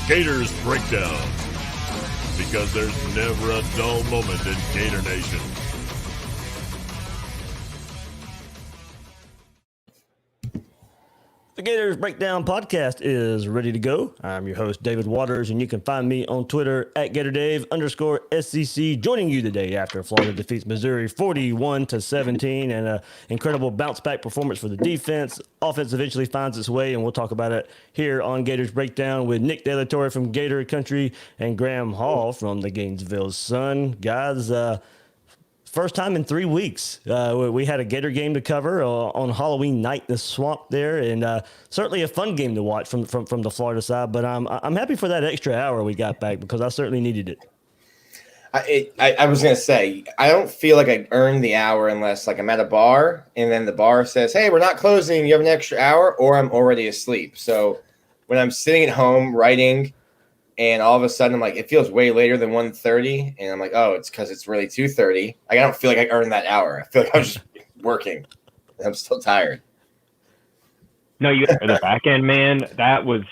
Gators Breakdown, because there's never a dull moment in Gator Nation. The Gators Breakdown podcast is ready to go. I'm your host, David Waters, and you can find me on Twitter at GatorDave_SEC, joining you today after Florida defeats Missouri 41-17 and an incredible bounce-back performance for the defense. Offense eventually finds its way, and we'll talk about it here on Gators Breakdown with Nick De La Torre from Gator Country and Graham Hall from the Gainesville Sun. Guys, first time in 3 weeks. We had a Gator game to cover on Halloween night in the swamp there, and certainly a fun game to watch from the Florida side. But I'm happy for that extra hour we got back because I certainly needed it. I was going to say, I don't feel like I earned the hour unless like I'm at a bar and then the bar says, hey, we're not closing. You have an extra hour, or I'm already asleep. So when I'm sitting at home writing and all of a sudden I'm like, it feels way later than 1:30. And I'm like, oh, it's because it's really 2:30. I don't feel like I earned that hour. I feel like I was just working. I'm still tired. No, you got the back end, man. That was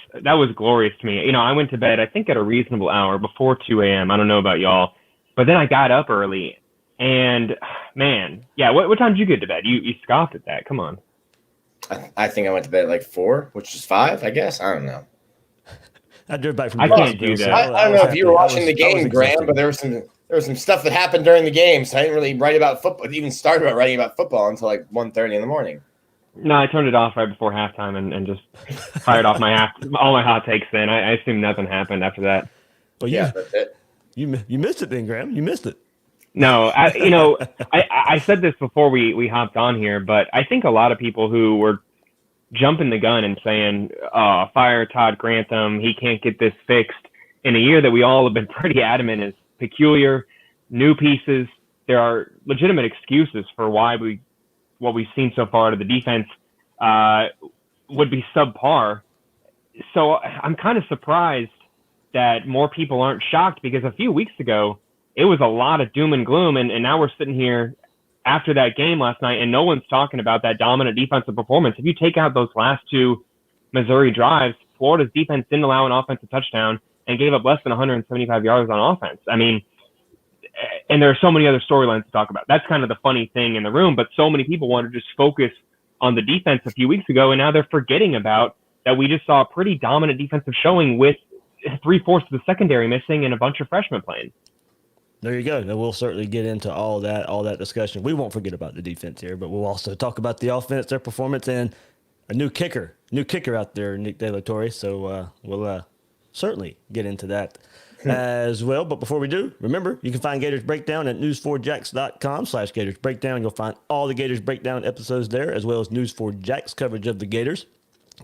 glorious to me. You know, I went to bed, I think, at a reasonable hour before 2 a.m. I don't know about y'all. But then I got up early. And, man, yeah, what time did you get to bed? You scoffed at that. Come on. I think I went to bed at like 4, which is 5, I guess. I don't know. I drove back from. I can't do that. I don't know if you were watching the game, Graham, but there was some stuff that happened during the game, so I didn't really write about football. Even start about writing about football until like 1:30 in the morning. No, I turned it off right before halftime and just fired off all my hot takes. Then I assume nothing happened after that. Well, yeah, that's it. You missed it then, Graham. You missed it. No, I said this before we hopped on here, but I think a lot of people who were jumping the gun and saying, fire Todd Grantham, he can't get this fixed, in a year that we all have been pretty adamant is peculiar, new pieces. There are legitimate excuses for why what we've seen so far out of the defense would be subpar. So I'm kind of surprised that more people aren't shocked, because a few weeks ago, it was a lot of doom and gloom, and now we're sitting here after that game last night, and no one's talking about that dominant defensive performance. If you take out those last two Missouri drives, Florida's defense didn't allow an offensive touchdown and gave up less than 175 yards on offense. I mean, and there are so many other storylines to talk about. That's kind of the funny thing in the room, but so many people want to just focus on the defense a few weeks ago, and now they're forgetting about that we just saw a pretty dominant defensive showing with 3/4 of the secondary missing and a bunch of freshmen playing. There you go. And we'll certainly get into all that discussion. We won't forget about the defense here, but we'll also talk about the offense, their performance, and a new kicker out there, Nick De La Torre. So we'll certainly get into that as well. But before we do, remember, you can find Gators Breakdown at news4jax.com/Gators Breakdown. You'll find all the Gators Breakdown episodes there, as well as News4Jax coverage of the Gators.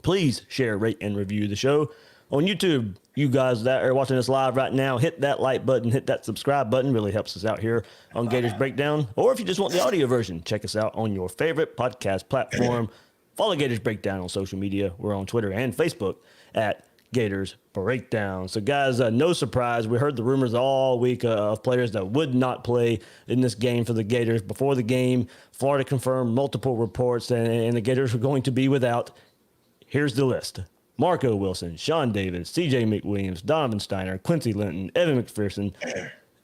Please share, rate, and review the show. On YouTube, you guys that are watching us live right now, hit that like button, hit that subscribe button. Really helps us out here on Gators Breakdown. Or if you just want the audio version, check us out on your favorite podcast platform. Follow Gators Breakdown on social media. We're on Twitter and Facebook at Gators Breakdown. So, guys, no surprise. We heard the rumors all week of players that would not play in this game for the Gators. Before the game, Florida confirmed multiple reports, and the Gators were going to be without. Here's the list. Marco Wilson, Sean Davis, C.J. McWilliams, Donovan Steiner, Quincy Linton, Evan McPherson,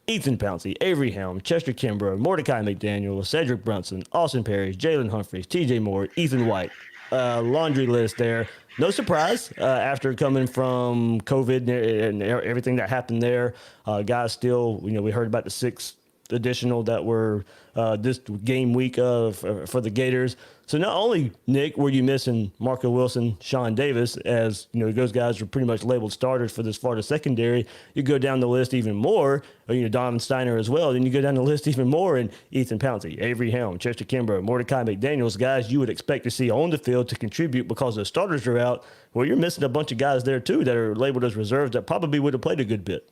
Ethan Pouncey, Avery Helm, Chester Kimbrough, Mordecai McDaniel, Cedric Brunson, Austin Parrish, Jalen Humphreys, T.J. Moore, Ethan White. Laundry list there. No surprise after coming from COVID and everything that happened there. Guys still, we heard about the 6 additional that were this game week for the Gators. So not only, Nick, were you missing Marco Wilson, Sean Davis, as those guys were pretty much labeled starters for this Florida secondary. You go down the list even more, Donovan Steiner as well. Then you go down the list even more, and Ethan Pouncey, Avery Helm, Chester Kimbrough, Mordecai McDaniels, guys you would expect to see on the field to contribute because the starters are out. Well, you're missing a bunch of guys there too that are labeled as reserves that probably would have played a good bit.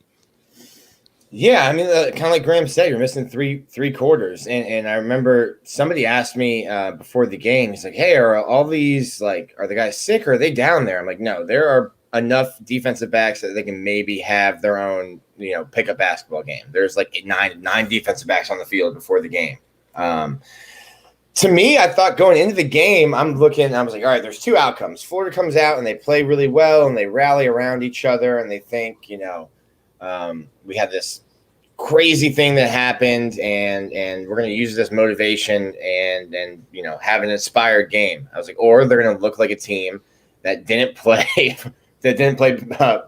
Yeah, I mean, kind of like Graham said, you're missing three quarters. And I remember somebody asked me before the game, he's like, hey, are all these, are the guys sick or are they down there? I'm like, no, there are enough defensive backs that they can maybe have their own, pickup basketball game. There's like nine defensive backs on the field before the game. To me, I thought going into the game, I was like, all right, there's two outcomes. Florida comes out and they play really well and they rally around each other and they think, we had this crazy thing that happened and we're going to use this motivation and have an inspired game. I was like, or they're going to look like a team that didn't play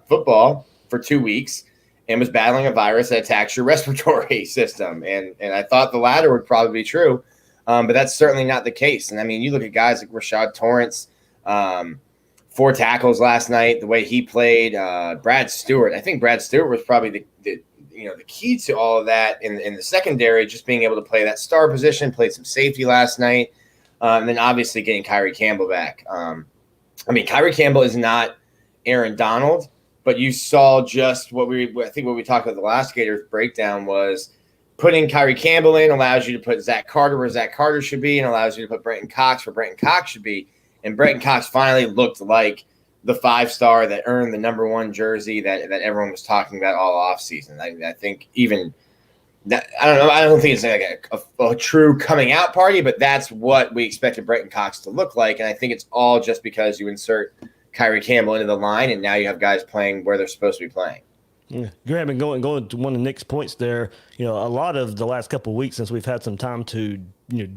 football for 2 weeks and was battling a virus that attacks your respiratory system. And I thought the latter would probably be true. But that's certainly not the case. And I mean, you look at guys like Rashad Torrance, 4 tackles last night, the way he played, Brad Stewart. I think Brad Stewart was probably the key to all of that in the secondary, just being able to play that star position, played some safety last night. And then obviously getting Kyrie Campbell back. Kyrie Campbell is not Aaron Donald, but you saw just what we talked about the last Gators breakdown was putting Kyrie Campbell in allows you to put Zach Carter where Zach Carter should be and allows you to put Brenton Cox where Brenton Cox should be. And Brenton Cox finally looked like the 5-star that earned the number 1 jersey that everyone was talking about all offseason. I think even that, I don't know. I don't think it's like a true coming out party, but that's what we expected Brenton Cox to look like. And I think it's all just because you insert Kyrie Campbell into the line and now you have guys playing where they're supposed to be playing. Yeah, Graham, and going to one of Nick's points there, a lot of the last couple of weeks since we've had some time to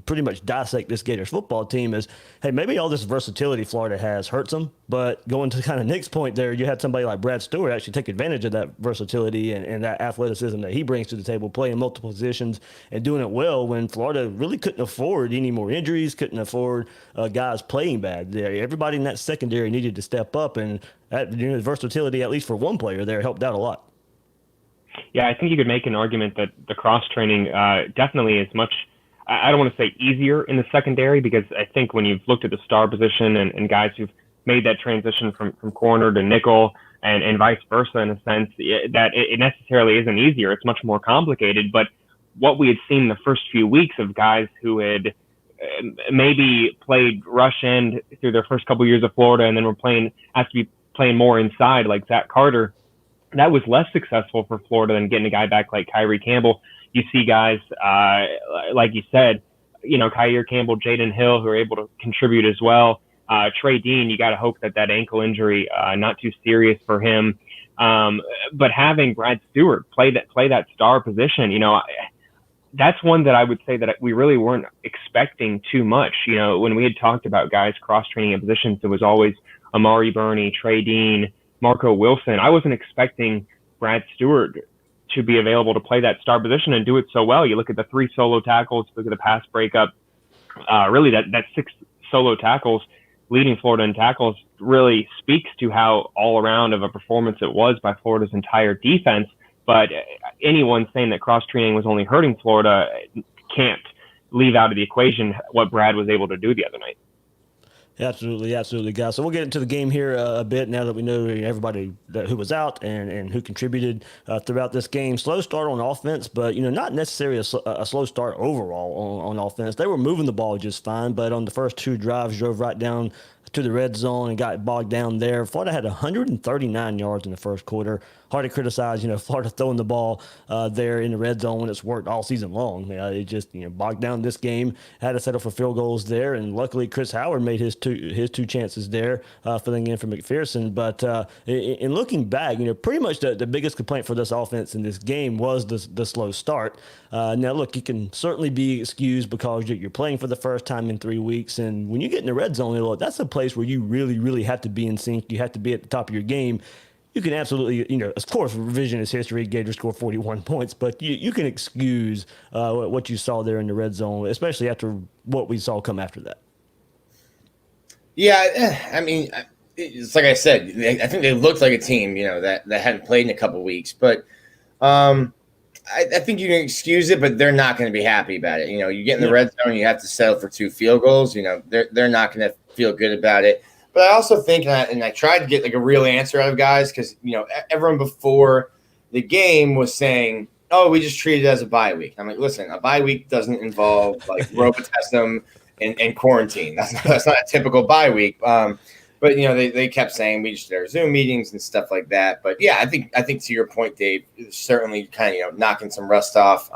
pretty much dissect this Gators football team is, hey, maybe all this versatility Florida has hurts them. But going to kind of Nick's point there, you had somebody like Brad Stewart actually take advantage of that versatility and that athleticism that he brings to the table, playing multiple positions and doing it well when Florida really couldn't afford any more injuries, couldn't afford guys playing bad. Everybody in that secondary needed to step up, and that versatility, at least for one player there, helped out a lot. Yeah, I think you could make an argument that the cross-training definitely is much, I don't want to say easier in the secondary, because I think when you've looked at the star position and guys who've made that transition from corner to nickel and vice versa in a sense, that it necessarily isn't easier. It's much more complicated. But what we had seen the first few weeks of guys who had maybe played rush end through their first couple of years of Florida and then were have to be playing more inside like Zach Carter, that was less successful for Florida than getting a guy back like Kyrie Campbell. You see guys, like you said, Kyrie Campbell, Jaden Hill, who are able to contribute as well. Trey Dean, you got to hope that incle injury, not too serious for him. But having Brad Stewart play that star position, that's one that I would say that we really weren't expecting too much. When we had talked about guys cross-training in positions, it was always Amari Burney, Trey Dean, Marco Wilson. I wasn't expecting Brad Stewart to be available to play that star position and do it so well. You look at the 3 solo tackles, look at the pass breakup. Really, that 6 solo tackles, leading Florida in tackles, really speaks to how all-around of a performance it was by Florida's entire defense. But anyone saying that cross-training was only hurting Florida can't leave out of the equation what Brad was able to do the other night. Absolutely, guys. So we'll get into the game here a bit now that we know everybody who was out and who contributed throughout this game. Slow start on offense, but not necessarily a slow start overall on offense. They were moving the ball just fine, but on the first 2 drives, drove right down to the red zone and got bogged down there. Florida had 139 yards in the first quarter. Hard to criticize, Florida throwing the ball there in the red zone when it's worked all season long. It just, bogged down this game, had to settle for field goals there, and luckily Chris Howard made his two chances there, filling in for McPherson. But in looking back, pretty much the biggest complaint for this offense in this game was the slow start. Now, look, you can certainly be excused because you're playing for the first time in 3 weeks, and when you get in the red zone, that's a place where you really, really have to be in sync. You have to be at the top of your game. You can absolutely, of course, revisionist history, Gators scored 41 points, but you can excuse what you saw there in the red zone, especially after what we saw come after that. Yeah, it's like I said, I think they looked like a team, that hadn't played in a couple of weeks. But I think you can excuse it, but they're not going to be happy about it. You get in the red zone, you have to settle for 2 field goals. They're not going to feel good about it. But I also think, and I tried to get like a real answer out of guys because, everyone before the game was saying, oh, we just treat it as a bye week. I'm like, listen, a bye week doesn't involve like Robitussin and quarantine. That's not a typical bye week. But, they kept saying we just did our Zoom meetings and stuff like that. But, yeah, I think to your point, Dave, it's certainly kind of, knocking some rust off.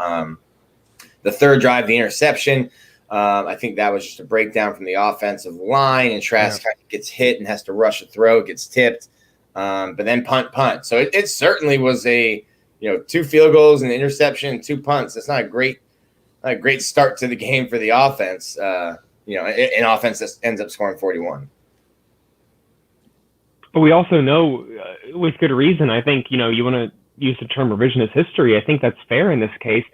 The third drive, the interception, I think that was just a breakdown from the offensive line, and Trask kind of gets hit and has to rush a throw, gets tipped, but then punt. So it certainly was a 2 field goals, an interception, 2 punts. That's not a great start to the game for the offense. An offense that ends up scoring 41. But we also know, with good reason, I think, you want to use the term revisionist history. I think that's fair in this case,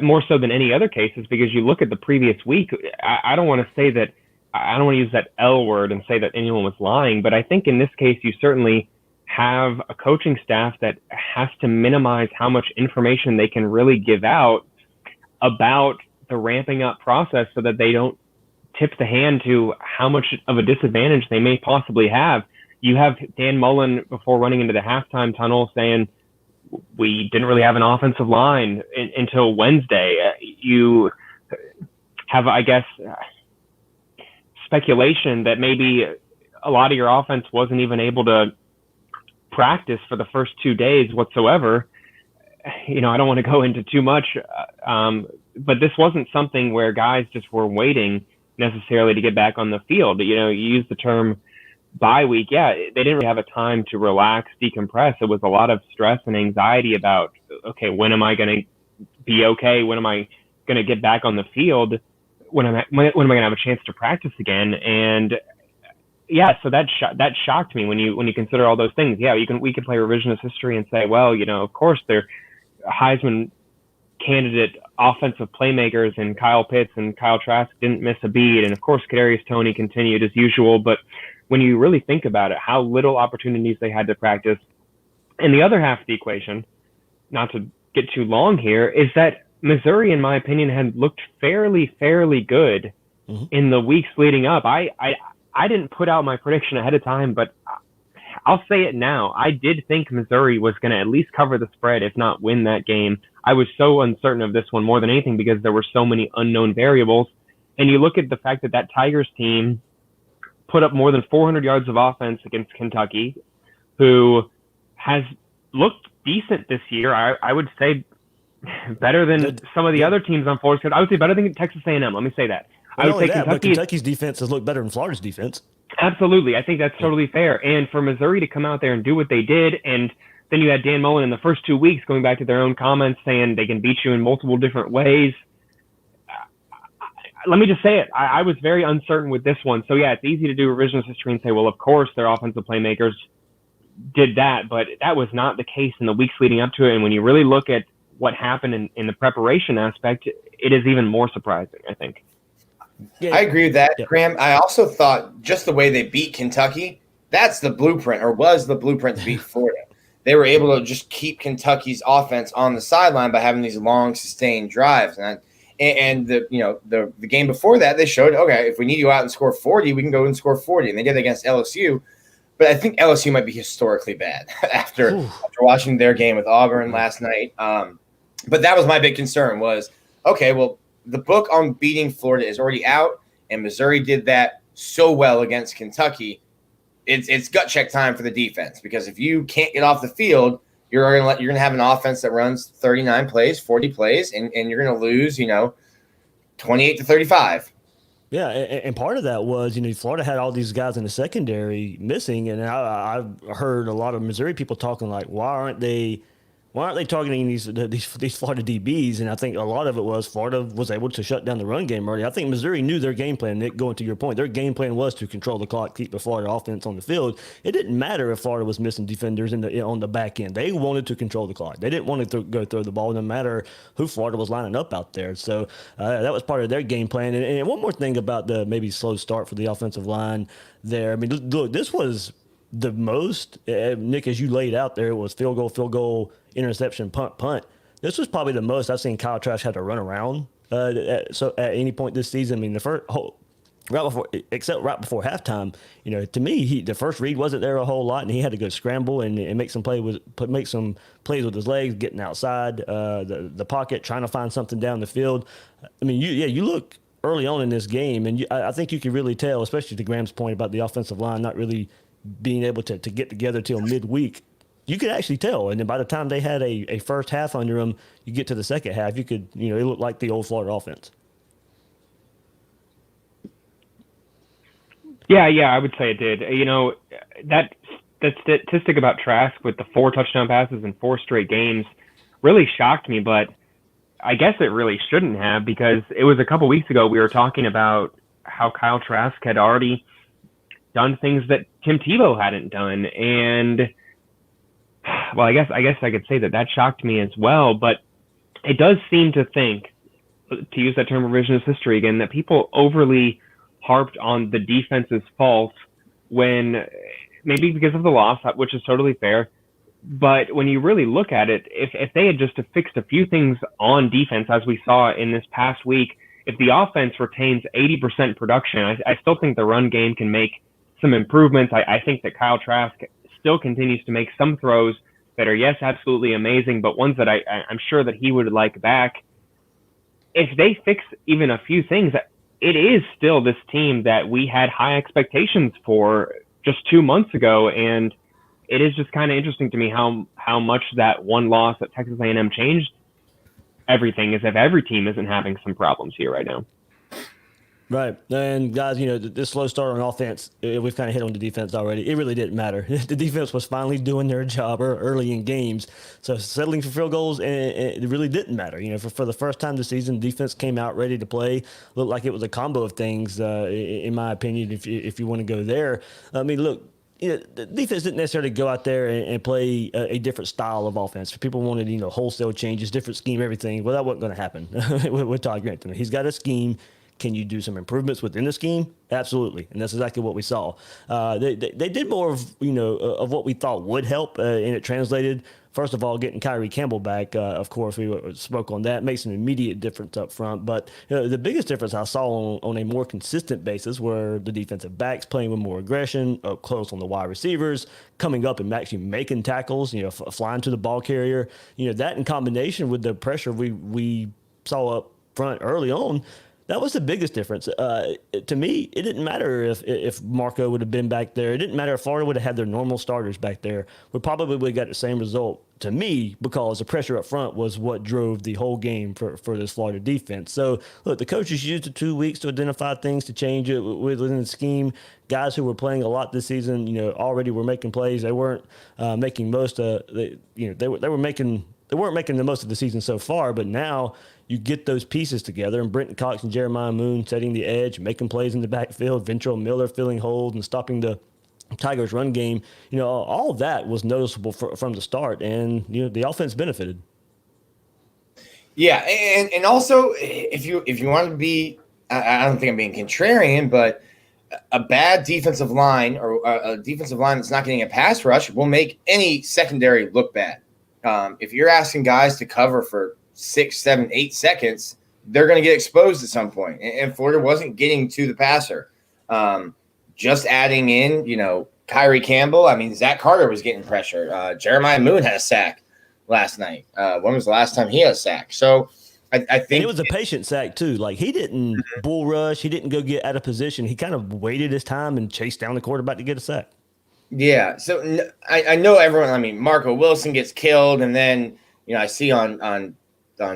more so than any other cases, because you look at the previous week. I don't want to say that, I don't want to use that L word and say that anyone was lying, but I think in this case, you certainly have a coaching staff that has to minimize how much information they can really give out about the ramping up process so that they don't tip the hand to how much of a disadvantage they may possibly have. You have Dan Mullen, before running into the halftime tunnel, saying we didn't really have an offensive line until Wednesday. You have, I guess, speculation that maybe a lot of your offense wasn't even able to practice for the first 2 days whatsoever. I don't want to go into too much, but this wasn't something where guys just were waiting necessarily to get back on the field. You use the term bye week. Yeah, they didn't really have a time to relax, decompress. It was a lot of stress and anxiety about, okay, when am I going to be okay? When am I going to get back on the field? When am I going to have a chance to practice again? And yeah, so that shocked me when you consider all those things. Yeah, we can play revisionist history and say, well, of course they're Heisman candidate offensive playmakers, and Kyle Pitts and Kyle Trask didn't miss a beat, and of course Kadarius Toney continued as usual. But when you really think about it, how little opportunities they had to practice. And the other half of the equation, not to get too long here, is that Missouri, in my opinion, had looked fairly good in the weeks leading up. I didn't put out my prediction ahead of time, but I'll say it now. I did think Missouri was going to at least cover the spread, if not win that game. I was so uncertain of this one more than anything because there were so many unknown variables. And you look at the fact that Tigers team put up more than 400 yards of offense against Kentucky, who has looked decent this year. I would say better than some of the other teams on Florida. I would say better than Texas A&M. Let me say that. I would say Kentucky's defense has looked better than Florida's defense. Absolutely. I think that's totally fair. And for Missouri to come out there and do what they did, and then you had Dan Mullen in the first 2 weeks going back to their own comments saying they can beat you in multiple different ways. Let me just say it. I was very uncertain with this one. So, yeah, it's easy to do revisionist history and say, well, of course, their offensive playmakers did that. But that was not the case in the weeks leading up to it. And when you really look at what happened in the preparation aspect, it is even more surprising, I think. Yeah, I agree with that, Graham. I also thought just the way they beat Kentucky, that's the blueprint, or was the blueprint to beat Florida. They were able to just keep Kentucky's offense on the sideline by having these long, sustained drives. And the game before that, they showed, okay, if we need you out and score 40, we can go and score 40. And they did it against LSU. But I think LSU might be historically bad after watching their game with Auburn last night. But that was my big concern was, okay, well, the book on beating Florida is already out, and Missouri did that so well against Kentucky. It's gut check time for the defense, because if you can't get off the field, you're gonna have an offense that runs 39 plays, 40 plays, and you're gonna lose, 28-35. Yeah, and part of that was, Florida had all these guys in the secondary missing, and I've heard a lot of Missouri people talking like, why aren't they targeting these Florida DBs? And I think a lot of it was Florida was able to shut down the run game early. I think Missouri knew their game plan. Nick, going to your point, their game plan was to control the clock, keep the Florida offense on the field. It didn't matter if Florida was missing defenders on the back end. They wanted to control the clock. They didn't want to go throw the ball, no matter who Florida was lining up out there. So that was part of their game plan. And one more thing about the maybe slow start for the offensive line there. I mean, look, this was the most, Nick, as you laid out there, it was field goal, interception, punt. This was probably the most I've seen Kyle Trask had to run around at any point this season. I mean, right before halftime, to me, the first read wasn't there a whole lot, and he had to go scramble and make some plays with his legs, getting outside the pocket, trying to find something down the field. I mean, you look early on in this game, and I think you can really tell, especially to Graham's point about the offensive line not really being able to get together till midweek. You could actually tell, and then by the time they had a first half under them, you get to the second half, you could, it looked like the old Florida offense. Yeah, I would say it did. That statistic about Trask with the 4 touchdown passes in 4 straight games really shocked me, but I guess it really shouldn't have, because it was a couple weeks ago we were talking about how Kyle Trask had already done things that Tim Tebow hadn't done, and well, I guess I could say that shocked me as well. But it does seem to think, to use that term revisionist history again, that people overly harped on the defense's fault when maybe because of the loss, which is totally fair. But when you really look at it, if they had just fixed a few things on defense, as we saw in this past week, if the offense retains 80% production, I still think the run game can make some improvements. I think that Kyle Trask still continues to make some throws that are, yes, absolutely amazing, but ones that I'm sure that he would like back. If they fix even a few things, it is still this team that we had high expectations for just 2 months ago, and it is just kind of interesting to me how much that one loss at Texas A&M changed everything, as if every team isn't having some problems here right now. Right. And guys, this slow start on offense, we've kind of hit on the defense already. It really didn't matter. The defense was finally doing their job early in games. So settling for field goals, it really didn't matter. For the first time this season, defense came out ready to play. Looked like it was a combo of things, in my opinion, if you want to go there. I mean, look, the defense didn't necessarily go out there and play a different style of offense. People wanted, wholesale changes, different scheme, everything. Well, that wasn't going to happen with Todd Grantham. He's got a scheme. Can you do some improvements within the scheme? Absolutely, and that's exactly what we saw. They did more of of what we thought would help, and it translated. First of all, getting Kyrie Campbell back, of course, we spoke on that, makes an immediate difference up front. But the biggest difference I saw on a more consistent basis were the defensive backs playing with more aggression, up close on the wide receivers, coming up and actually making tackles, flying to the ball carrier. That in combination with the pressure we saw up front early on. That was the biggest difference. To me, it didn't matter if Marco would have been back there. It didn't matter if Florida would have had their normal starters back there. We probably would have got the same result, to me, because the pressure up front was what drove the whole game for this Florida defense. So, look, the coaches used the 2 weeks to identify things to change it within the scheme. Guys who were playing a lot this season, already were making plays. They weren't making most of they weren't making the most of the season so far, but now you get those pieces together, and Brenton Cox and Jeremiah Moon setting the edge, making plays in the backfield, Ventrell Miller filling holes and stopping the Tigers' run game. All of that was noticeable from the start, and the offense benefited. Yeah, and also if you want to be, I don't think I'm being contrarian, but a bad defensive line or a defensive line that's not getting a pass rush will make any secondary look bad. If you're asking guys to cover for 6, 7, 8 seconds, they're going to get exposed at some point. And Florida wasn't getting to the passer. Just adding in, Kyrie Campbell. I mean, Zach Carter was getting pressure. Jeremiah Moon had a sack last night. When was the last time he had a sack? So I think and it was a patient sack too. Like, he didn't bull rush. He didn't go get out of position. He kind of waited his time and chased down the quarterback to get a sack. Yeah. So I know everyone. I mean, Marco Wilson gets killed, and then I see on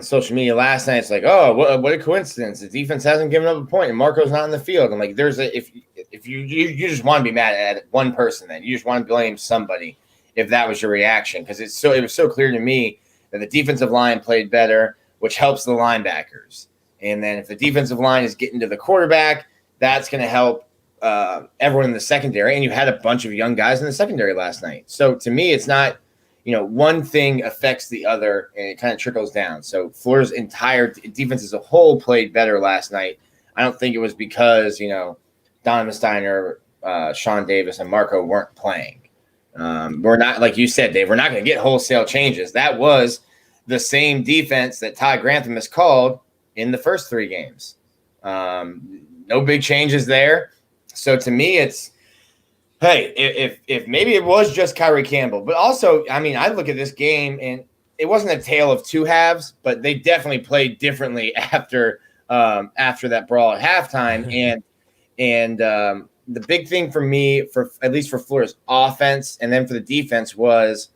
social media last night, it's like, oh, what a coincidence. The defense hasn't given up a point, and Marco's not in the field. I'm like, if you just want to be mad at one person, then you just want to blame somebody if that was your reaction, because it was so clear to me that the defensive line played better, which helps the linebackers. And then if the defensive line is getting to the quarterback, that's going to help everyone in the secondary. And you had a bunch of young guys in the secondary last night. So to me, it's not, one thing affects the other, and it kind of trickles down. So Florida's entire defense as a whole played better last night. I don't think it was because, Donovan Steiner, Sean Davis, and Marco weren't playing. We're not, like you said, Dave, we're not going to get wholesale changes. That was the same defense that Todd Grantham has called in the first 3 games. No big changes there. So to me, it's, hey, if maybe it was just Kyrie Campbell, but also, I mean, I look at this game and it wasn't a tale of 2 halves, but they definitely played differently after that brawl at halftime. And the big thing for me, at least for Florida's offense and then for the defense, was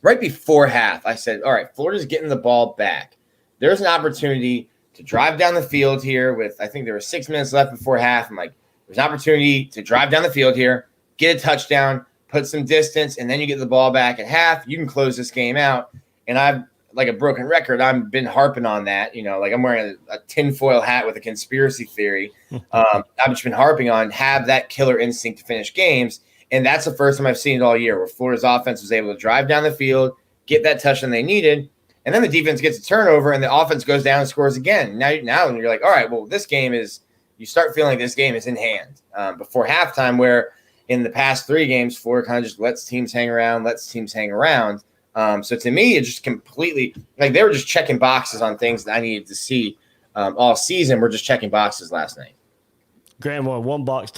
right before half, I said, all right, Florida's getting the ball back. There's an opportunity to drive down the field here with, I think there were 6 minutes left before half. I'm like, there's an opportunity to drive down the field here, get a touchdown, put some distance, and then you get the ball back at half. You can close this game out. And I've, like a broken record, I've been harping on that. Like I'm wearing a tinfoil hat with a conspiracy theory. I've just been harping on have that killer instinct to finish games. And that's the first time I've seen it all year, where Florida's offense was able to drive down the field, get that touchdown they needed, and then the defense gets a turnover, and the offense goes down and scores again. Now you're like, all right, well, this game is – you start feeling like this game is in hand before halftime, where in the past 3 games, Florida kind of just lets teams hang around. So to me, it just completely – like they were just checking boxes on things that I needed to see all season. We're just checking boxes last night. Graham, one box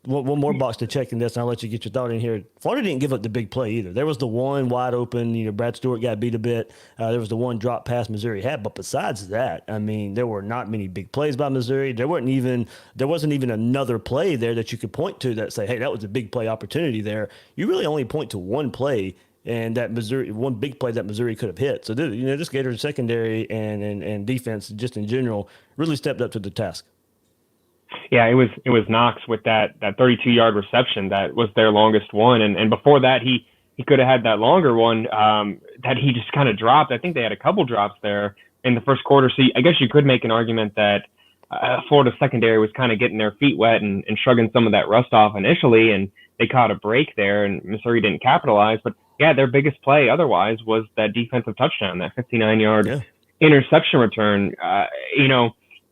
one more box to check in this, and I'll let you get your thought in here. Florida didn't give up the big play either. There was the one wide open, Brad Stewart got beat a bit. There was the one drop pass Missouri had. But besides that, I mean, there were not many big plays by Missouri. There wasn't even another play there that you could point to that say, hey, that was a big play opportunity there. You really only point to one play, and that one big play that Missouri could have hit. So, this Gators secondary and defense just in general really stepped up to the task. Yeah, it was Knox with that 32-yard reception that was their longest one, and before that he could have had that longer one that he just kind of dropped. I think they had a couple drops there in the first quarter. So I guess you could make an argument that Florida secondary was kind of getting their feet wet and shrugging some of that rust off initially, and they caught a break there, and Missouri didn't capitalize. But yeah, their biggest play otherwise was that defensive touchdown, that 59-yard interception return.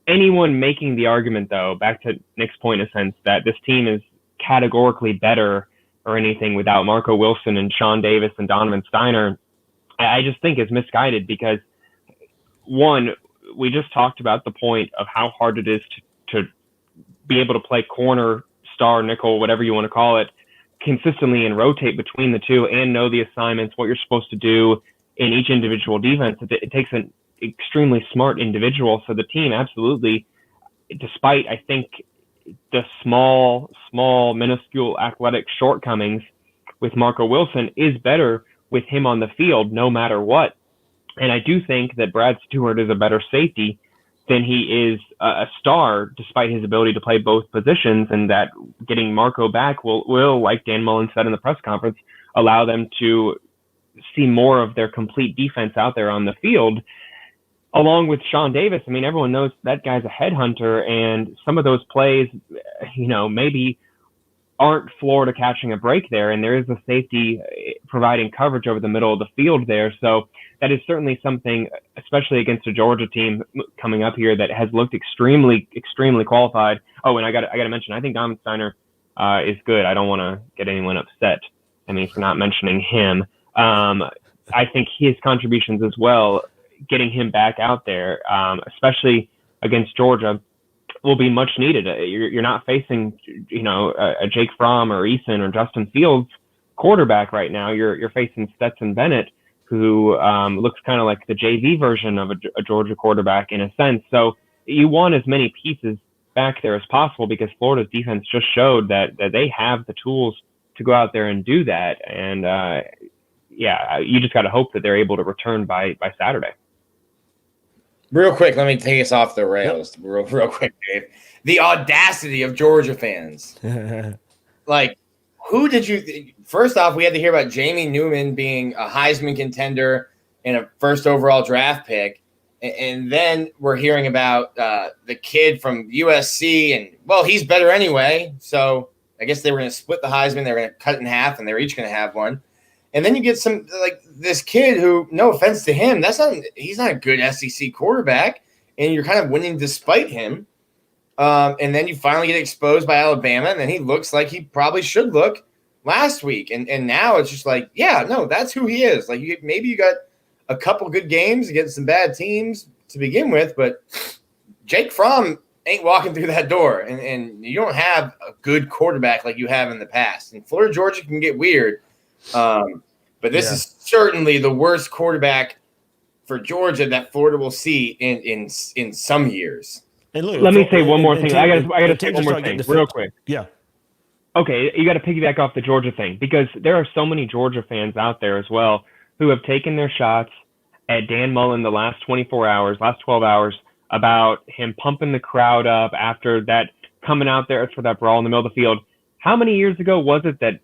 Anyone making the argument, though, back to Nick's point, in a sense, that this team is categorically better or anything without Marco Wilson and Sean Davis and Donovan Steiner, I just think is misguided because, one, we just talked about the point of how hard it is to be able to play corner, star, nickel, whatever you want to call it, consistently and rotate between the two and know the assignments, what you're supposed to do in each individual defense. It takes an extremely smart individual. So the team absolutely, despite I think the small, minuscule athletic shortcomings with Marco Wilson, is better with him on the field no matter what. And I do think that Brad Stewart is a better safety than he is a star, despite his ability to play both positions, and that getting Marco back will, like Dan Mullen said in the press conference, allow them to see more of their complete defense out there on the field. Along with Sean Davis, I mean, everyone knows that guy's a headhunter, and some of those plays, maybe aren't Florida catching a break there, and there is a safety providing coverage over the middle of the field there. So that is certainly something, especially against a Georgia team coming up here that has looked extremely, extremely qualified. Oh, and I got to mention, I think Donovan Steiner is good. I don't want to get anyone upset, for not mentioning him. I think his contributions as well, getting him back out there, especially against Georgia, will be much needed. You're not facing, a Jake Fromm or Eason or Justin Fields quarterback right now. You're facing Stetson Bennett, who looks kind of like the JV version of a Georgia quarterback in a sense. So you want as many pieces back there as possible because Florida's defense just showed that they have the tools to go out there and do that. And you just got to hope that they're able to return by Saturday. Real quick, let me take us off the rails. Yep. Real quick, Dave. The audacity of Georgia fans. Who did you – first off, we had to hear about Jamie Newman being a Heisman contender and a first overall draft pick. And then we're hearing about the kid from USC. And, well, he's better anyway. So I guess they were going to split the Heisman. They were going to cut it in half, and they were each going to have one. And then you get some this kid who, no offense to him, he's not a good SEC quarterback, and you're kind of winning despite him. And then you finally get exposed by Alabama, and then he looks like he probably should look last week. And now it's just that's who he is. Maybe you got a couple good games against some bad teams to begin with, but Jake Fromm ain't walking through that door, and you don't have a good quarterback like you have in the past. And Florida Georgia can get weird. But this is certainly the worst quarterback for Georgia that Florida will see in some years. And look, let me say one more thing. I got to say one more thing real quick. Yeah. Okay, you got to piggyback off the Georgia thing because there are so many Georgia fans out there as well who have taken their shots at Dan Mullen the last 12 hours about him pumping the crowd up after that coming out there for that brawl in the middle of the field. How many years ago was it that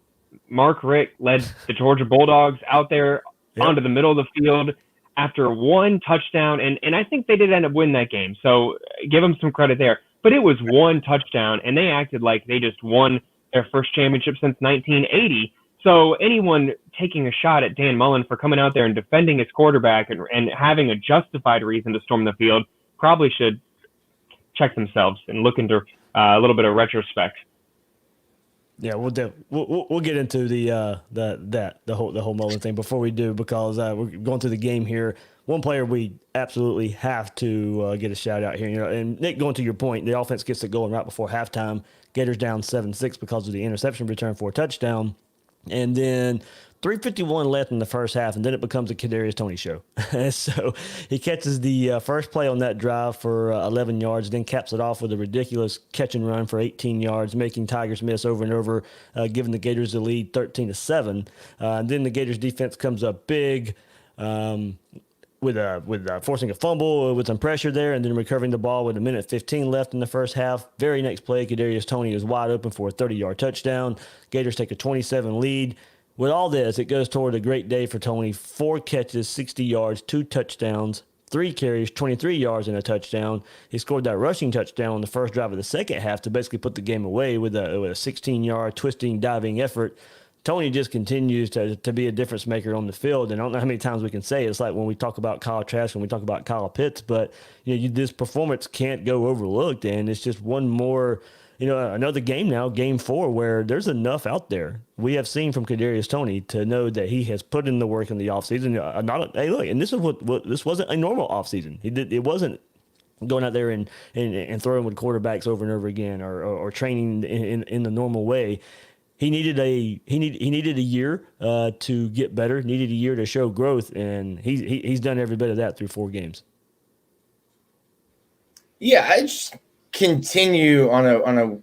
Mark Richt led the Georgia Bulldogs out there onto the middle of the field after one touchdown? And I think they did end up winning that game. So give them some credit there. But it was one touchdown, and they acted like they just won their first championship since 1980. So anyone taking a shot at Dan Mullen for coming out there and defending his quarterback and having a justified reason to storm the field probably should check themselves and look into a little bit of retrospect. Yeah, we'll get into the whole Mullen thing before we do, because we're going through the game here. One player we absolutely have to get a shout out here. And Nick, going to your point, the offense gets it going right before halftime. Gators down 7-6 because of the interception return for a touchdown. And then 3:51 left in the first half, and then it becomes a Kadarius Toney show. So he catches the first play on that drive for 11 yards, then caps it off with a ridiculous catch and run for 18 yards, making Tigers miss over and over, giving the Gators the lead 13-7. And then the Gators defense comes up big with forcing a fumble with some pressure there, and then recovering the ball with 1:15 left in the first half. Very next play, Kadarius Toney is wide open for a 30-yard touchdown. Gators take a 27 lead. With all this, it goes toward a great day for Toney. 4 catches, 60 yards, 2 touchdowns, 3 carries, 23 yards, and a touchdown. He scored that rushing touchdown on the first drive of the second half to basically put the game away with a 16-yard twisting, diving effort. Toney just continues to be a difference maker on the field, and I don't know how many times we can say it. It's like when we talk about Kyle Trask, when we talk about Kyle Pitts, but this performance can't go overlooked, and it's just one more. Another game now, game 4, where there's enough out there we have seen from Kadarius Toney to know that he has put in the work in the offseason. Hey, look, and this is what this wasn't a normal offseason. It wasn't going out there and throwing with quarterbacks over and over again or training in the normal way. He needed a year to get better, needed a year to show growth, and he's done every bit of that through 4 games. Yeah, I just continue on a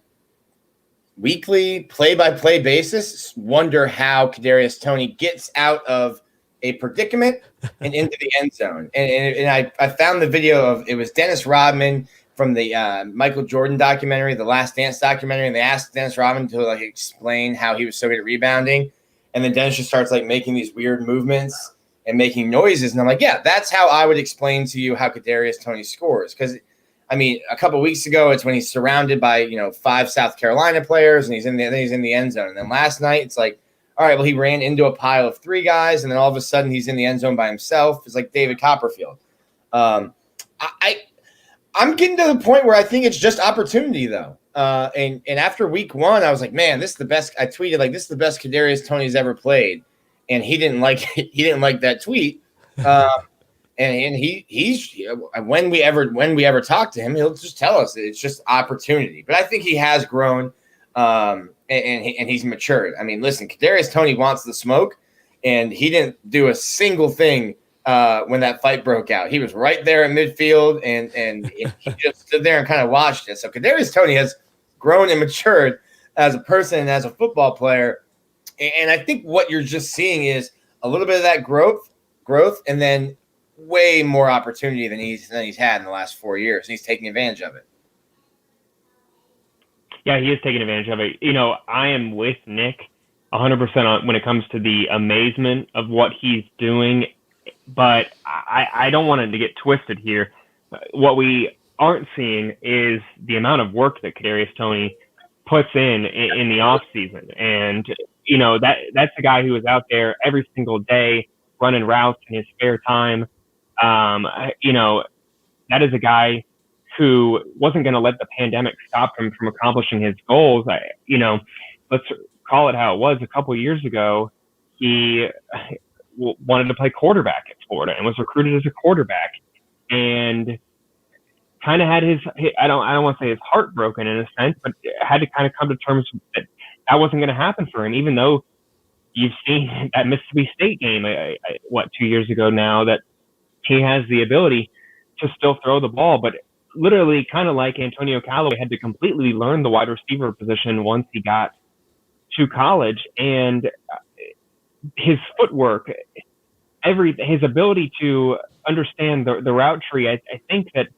weekly play-by-play basis, wonder how Kadarius Toney gets out of a predicament and into the end zone. And I found the video of, it was Dennis Rodman from the Michael Jordan documentary, the Last Dance documentary, and they asked Dennis Rodman to explain how he was so good at rebounding. And then Dennis just starts making these weird movements and making noises. And I'm like, yeah, that's how I would explain to you how Kadarius Toney scores. Because a couple of weeks ago, it's when he's surrounded by 5 South Carolina players, and he's in the end zone. And then last night, it's like, all right, well, he ran into a pile of 3 guys, and then all of a sudden, he's in the end zone by himself. It's like David Copperfield. I'm getting to the point where I think it's just opportunity, though. And after week 1, I was like, man, this is the best. I tweeted this is the best Kadarius Toney's ever played, and he didn't like that tweet. And he's when we ever talk to him, he'll just tell us it's just opportunity. But I think he has grown, and he's matured. Listen, Kadarius Toney wants the smoke, and he didn't do a single thing when that fight broke out. He was right there in midfield, and he just stood there and kind of watched it. So Kadarius Toney has grown and matured as a person and as a football player. And I think what you're just seeing is a little bit of that growth, and then way more opportunity than he's had in the last 4 years. And he's taking advantage of it. Yeah, he is taking advantage of it. I am with Nick 100% on when it comes to the amazement of what he's doing, but I don't want it to get twisted here. What we aren't seeing is the amount of work that Kadarius Toney puts in the off season. And, that's a guy who is out there every single day running routes in his spare time. That is a guy who wasn't going to let the pandemic stop him from accomplishing his goals. Let's call it how it was. A couple of years ago, he wanted to play quarterback at Florida and was recruited as a quarterback, and kind of had his I don't want to say his heart broken in a sense, but had to kind of come to terms that wasn't going to happen for him, even though you've seen that Mississippi State game, 2 years ago now, that he has the ability to still throw the ball, but literally kind of like Antonio Callaway had to completely learn the wide receiver position once he got to college, and his footwork, his ability to understand the route tree. I think that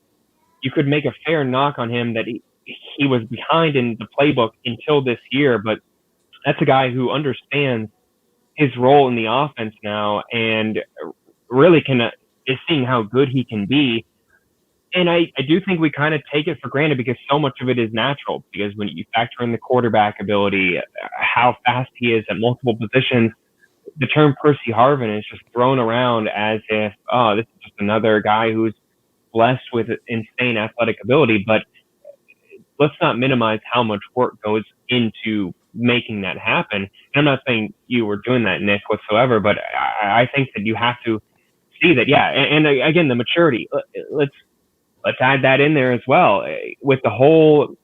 you could make a fair knock on him that he was behind in the playbook until this year, but that's a guy who understands his role in the offense now and really is seeing how good he can be. And I do think we kind of take it for granted because so much of it is natural. Because when you factor in the quarterback ability, how fast he is at multiple positions, the term Percy Harvin is just thrown around as if, oh, this is just another guy who's blessed with insane athletic ability. But let's not minimize how much work goes into making that happen. And I'm not saying you were doing that, Nick, whatsoever, but I think that you have to see that, yeah. And again, the maturity. Let's add that in there as well with the whole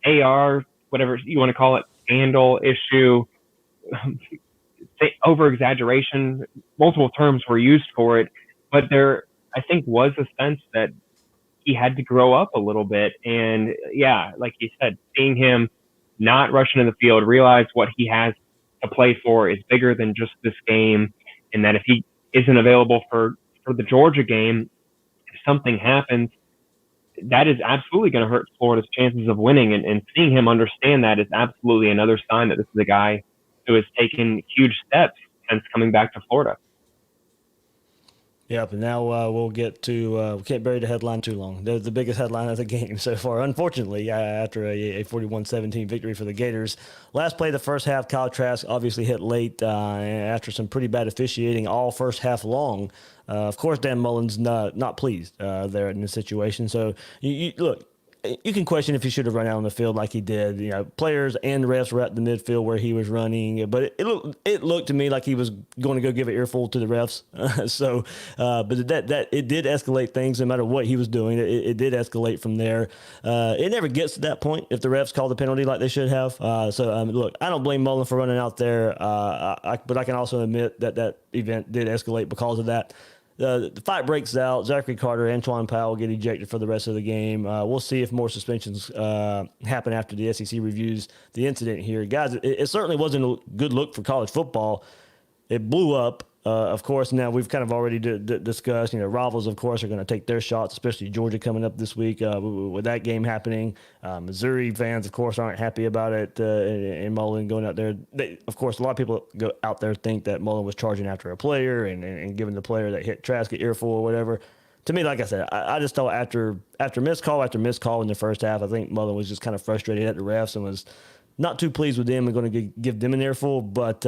AR, whatever you want to call it, scandal issue, over exaggeration. Multiple terms were used for it, but there, I think, was a sense that he had to grow up a little bit. And yeah, like you said, seeing him not rush into the field, realize what he has to play for is bigger than just this game, and that if he isn't available for the Georgia game, if something happens, that is absolutely going to hurt Florida's chances of winning. And seeing him understand that is absolutely another sign that this is a guy who has taken huge steps since coming back to Florida. Yep, and now we'll get to we can't bury the headline too long. The biggest headline of the game so far, unfortunately, after a 41-17 victory for the Gators. Last play of the first half, Kyle Trask obviously hit late after some pretty bad officiating all first half long. Of course, Dan Mullen's not pleased there in this situation. So, you look, you can question if he should have run out on the field like he did. You know, players and refs were at the midfield where he was running, but it looked to me like he was going to go give an earful to the refs. But that it did escalate things no matter what he was doing. It did escalate from there. It never gets to that point if the refs call the penalty like they should have. Look, I don't blame Mullen for running out there, but I can also admit that event did escalate because of that. The fight breaks out. Zachary Carter, Antoine Powell get ejected for the rest of the game. We'll see if more suspensions happen after the SEC reviews the incident here. Guys, it certainly wasn't a good look for college football. It blew up. Of course, now we've kind of already discussed, rivals, of course, are going to take their shots, especially Georgia coming up this week with that game happening. Missouri fans, of course, aren't happy about it and Mullen going out there. Of course, a lot of people go out there think that Mullen was charging after a player and giving the player that hit Trask an earful or whatever. To me, like I said, I just thought after missed call after missed call in the first half, I think Mullen was just kind of frustrated at the refs and was not too pleased with them and going to give them an earful. But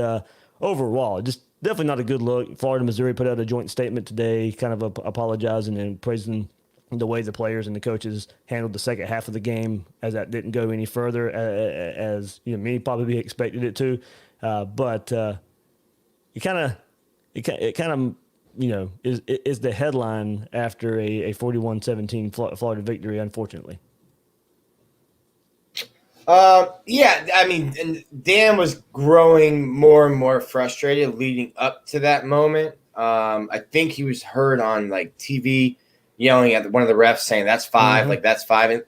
overall, just definitely not a good look. Florida, Missouri put out a joint statement today, kind of apologizing and praising the way the players and the coaches handled the second half of the game, as that didn't go any further, as many probably expected it to. But it kind of is the headline after a 41-17 Florida victory, unfortunately. Yeah, I mean, and Dan was growing more and more frustrated leading up to that moment. I think he was heard on like TV yelling at one of the refs saying that's 5, Mm-hmm. like that's 5, and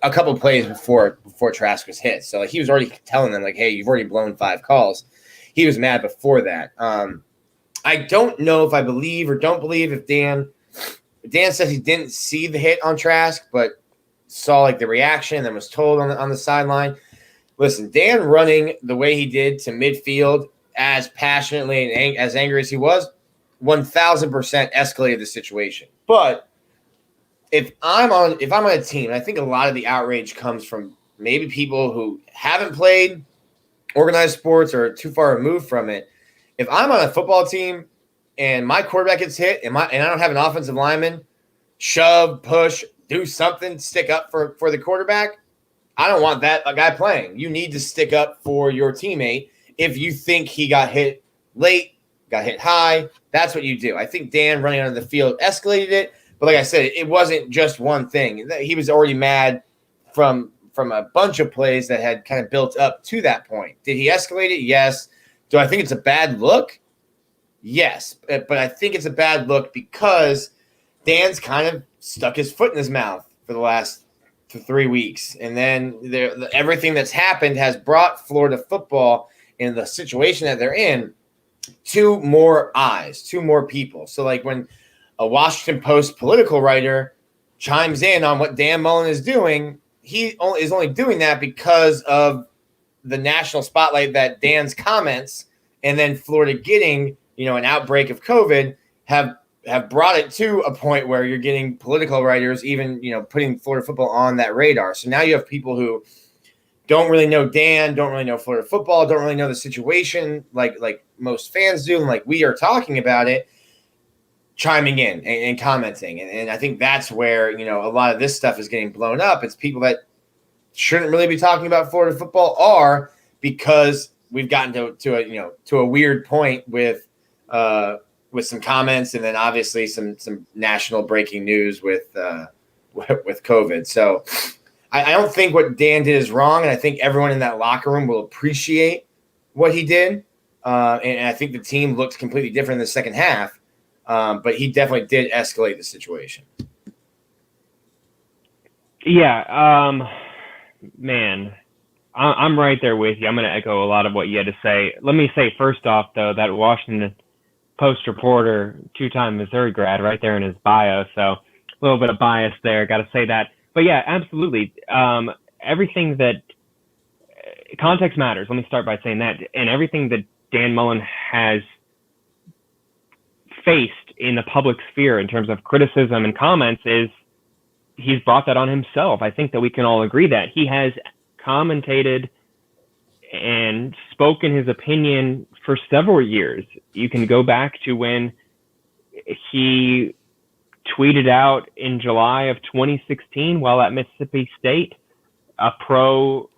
a couple of plays before Trask was hit. So like he was already telling them like, hey, you've already blown 5 calls. He was mad before that. I don't know if I believe or don't believe if Dan says he didn't see the hit on Trask, but saw like the reaction and then was told on the sideline. Listen, Dan running the way he did to midfield as passionately and as angry as he was, 1,000% escalated the situation. But if I'm on a team, and I think a lot of the outrage comes from maybe people who haven't played organized sports or are too far removed from it. If I'm on a football team and my quarterback gets hit and I don't have an offensive lineman, shove, push, do something, stick up for the quarterback, I don't want that a guy playing. You need to stick up for your teammate. If you think he got hit late, got hit high, that's what you do. I think Dan running onto the field escalated it. But like I said, it wasn't just one thing. He was already mad from a bunch of plays that had kind of built up to that point. Did he escalate it? Yes. Do I think it's a bad look? Yes. But I think it's a bad look because Dan's kind of stuck his foot in his mouth for the last 3 weeks. And then everything that's happened has brought Florida football in the situation that they're in to more eyes, to more people. So like when a Washington Post political writer chimes in on what Dan Mullen is doing, is only doing that because of the national spotlight that Dan's comments and then Florida getting, an outbreak of COVID have brought it to a point where you're getting political writers even, putting Florida football on that radar. So now you have people who don't really know Dan, don't really know Florida football, don't really know the situation like most fans do, and like we are talking about it, chiming in and commenting. And I think that's where, a lot of this stuff is getting blown up. It's people that shouldn't really be talking about Florida football are, because we've gotten to a weird point with some comments, and then obviously some national breaking news with COVID. So I don't think what Dan did is wrong, and I think everyone in that locker room will appreciate what he did. And I think the team looked completely different in the second half, but he definitely did escalate the situation. Yeah, man, I'm right there with you. I'm going to echo a lot of what you had to say. Let me say first off, though, that Washington Post reporter, two-time Missouri grad, right there in his bio. So a little bit of bias there. Got to say that. But yeah, absolutely. Everything that context matters. Let me start by saying that. And everything that Dan Mullen has faced in the public sphere in terms of criticism and comments is he's brought that on himself. I think that we can all agree that he has commentated and spoken his opinion for several years. You can go back to when he tweeted out in July of 2016 while at Mississippi State a pro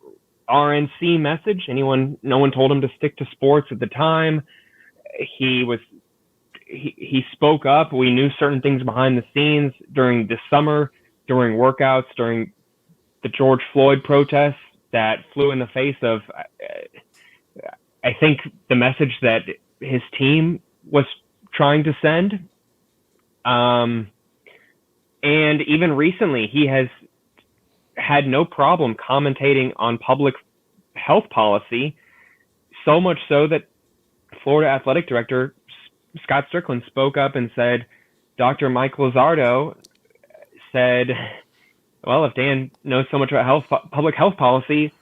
RNC message. No one told him to stick to sports at the time. He spoke up. We knew certain things behind the scenes during the summer, during workouts, during the George Floyd protests that flew in the face of, I think, the message that his team was trying to send. And even recently, he has had no problem commentating on public health policy, so much so that Florida Athletic Director Scott Strickland spoke up and said, Dr. Mike Luzardo said, well, if Dan knows so much about public health policy,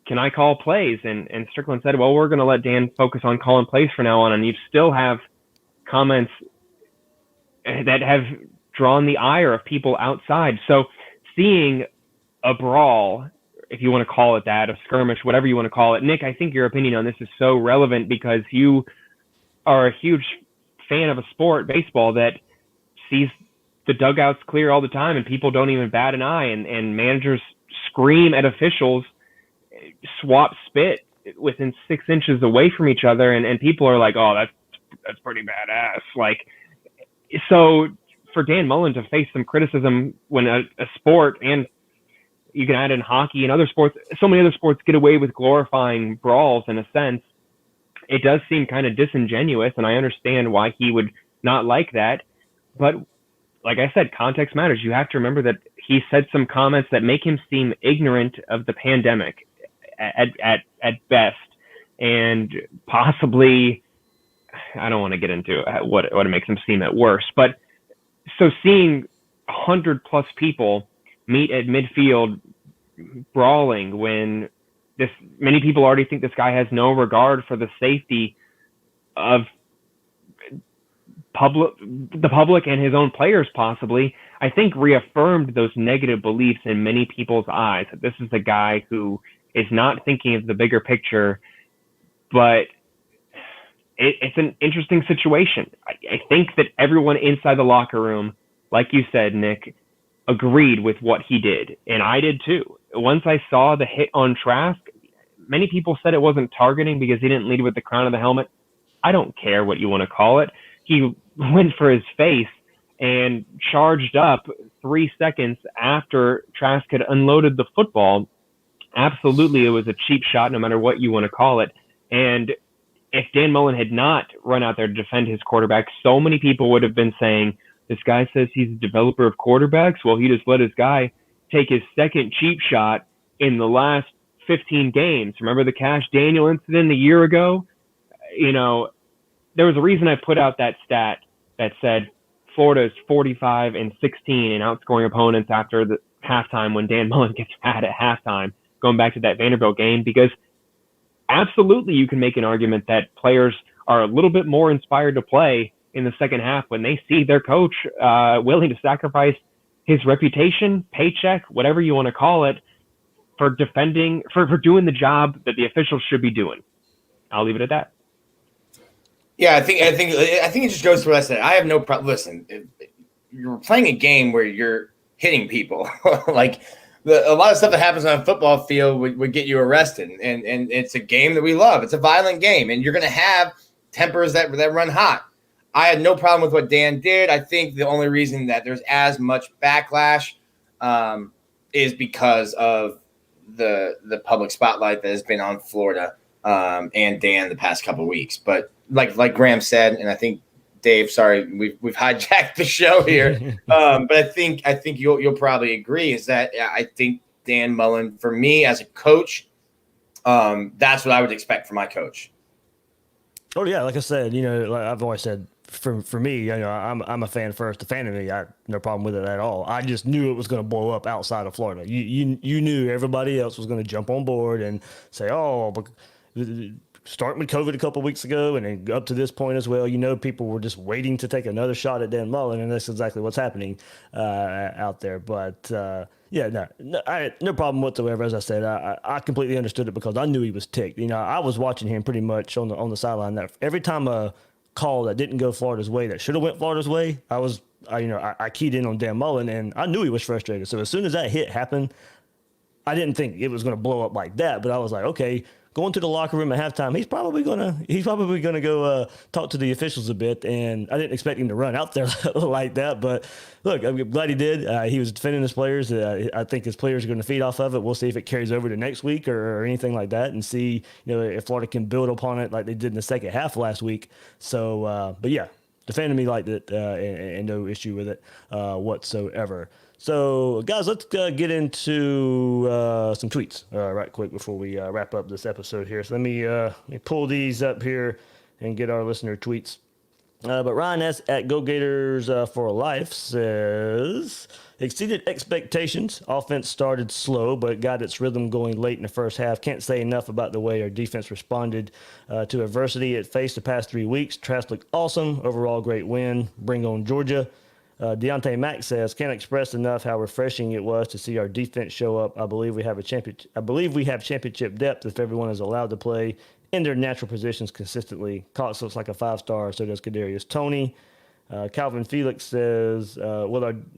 can I call plays? And Strickland said, well, we're going to let Dan focus on calling plays from now on. And you still have comments that have drawn the ire of people outside. So seeing a brawl, if you want to call it that, a skirmish, whatever you want to call it. Nick, I think your opinion on this is so relevant because you are a huge fan of a sport, baseball, that sees the dugouts clear all the time and people don't even bat an eye, and managers scream at officials, swap spit within 6 inches away from each other, and people are like, oh, that's pretty badass. Like, so for Dan Mullen to face some criticism when a sport, and you can add in hockey and other sports, so many other sports get away with glorifying brawls in a sense, it does seem kind of disingenuous, and I understand why he would not like that. But like I said, context matters. You have to remember that he said some comments that make him seem ignorant of the pandemic at best, and possibly, I don't want to get into what it makes him seem at worst. But so seeing 100+ people meet at midfield brawling when many people already think this guy has no regard for the safety of the public and his own players possibly, I think reaffirmed those negative beliefs in many people's eyes, that this is a guy who is not thinking of the bigger picture. But it's an interesting situation. I think that everyone inside the locker room, like you said, Nick, agreed with what he did. And I did too. Once I saw the hit on Trask, many people said it wasn't targeting because he didn't lead with the crown of the helmet. I don't care what you want to call it. He went for his face and charged up 3 seconds after Trask had unloaded the football. Absolutely, it was a cheap shot, no matter what you want to call it. And if Dan Mullen had not run out there to defend his quarterback, so many people would have been saying, this guy says he's a developer of quarterbacks. Well, he just let his guy take his second cheap shot in the last 15 games. Remember the Cash Daniel incident a year ago? You know, there was a reason I put out that stat that said Florida's 45-16 in outscoring opponents after the halftime when Dan Mullen gets mad at halftime, going back to that Vanderbilt game, because absolutely you can make an argument that players are a little bit more inspired to play in the second half when they see their coach willing to sacrifice his reputation, paycheck, whatever you want to call it, for defending, for doing the job that the officials should be doing. I'll leave it at that. Yeah, I think it just goes to what I said. I have no problem. Listen, you're playing a game where you're hitting people. Like a lot of stuff that happens on a football field would get you arrested, and it's a game that we love. It's a violent game, and you're going to have tempers that run hot. I had no problem with what Dan did. I think the only reason that there's as much backlash is because of the public spotlight that has been on Florida and Dan the past couple of weeks. But like Graham said, and I think Dave, sorry, we've hijacked the show here, but I think you'll probably agree is that I think Dan Mullen, for me as a coach, that's what I would expect from my coach. Oh yeah, like I said, like I've always said, for me, I'm a fan first. A fan of me, I no problem with it at all. I just knew it was going to blow up outside of Florida. You knew everybody else was going to jump on board and say, oh, starting with COVID a couple of weeks ago and then up to this point as well, people were just waiting to take another shot at Dan Mullen, and that's exactly what's happening out there. But no problem whatsoever. As I said, I completely understood it because I knew he was ticked. I was watching him pretty much on the sideline. That every time a call that didn't go Florida's way, that should have went Florida's way, I keyed in on Dan Mullen, and I knew he was frustrated. So as soon as that hit happened, I didn't think it was going to blow up like that, but I was like, okay, going to the locker room at halftime, he's probably gonna go talk to the officials a bit, and I didn't expect him to run out there like that. But look, I'm glad he did. He was defending his players. I think his players are going to feed off of it. We'll see if it carries over to next week or anything like that, and see if Florida can build upon it like they did in the second half last week. So, but yeah, defending me like that, and no issue with it whatsoever. So, guys, let's get into some tweets right quick before we wrap up this episode here. So let me pull these up here and get our listener tweets. But Ryan S. at Go Gators for Life says, exceeded expectations. Offense started slow, but got its rhythm going late in the first half. Can't say enough about the way our defense responded to adversity it faced the past 3 weeks. Trask looked awesome. Overall, great win. Bring on Georgia. Deontay Mack says, can't express enough how refreshing it was to see our defense show up. I believe we have championship depth if everyone is allowed to play in their natural positions consistently. Cox looks like a 5-star, so does Kadarius Toney. Calvin Felix says,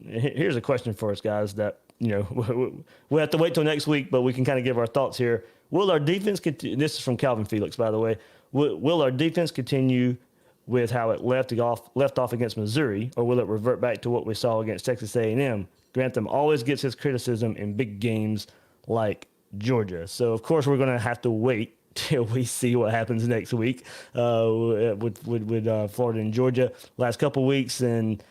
here's a question for us, guys, that we'll have to wait till next week, but we can kind of give our thoughts here. Will our defense continue? This is from Calvin Felix, by the way. Will our defense continue with how it left off against Missouri, or will it revert back to what we saw against Texas A&M? Grantham always gets his criticism in big games like Georgia. So, of course, we're going to have to wait till we see what happens next week with Florida and Georgia. Last couple weeks, and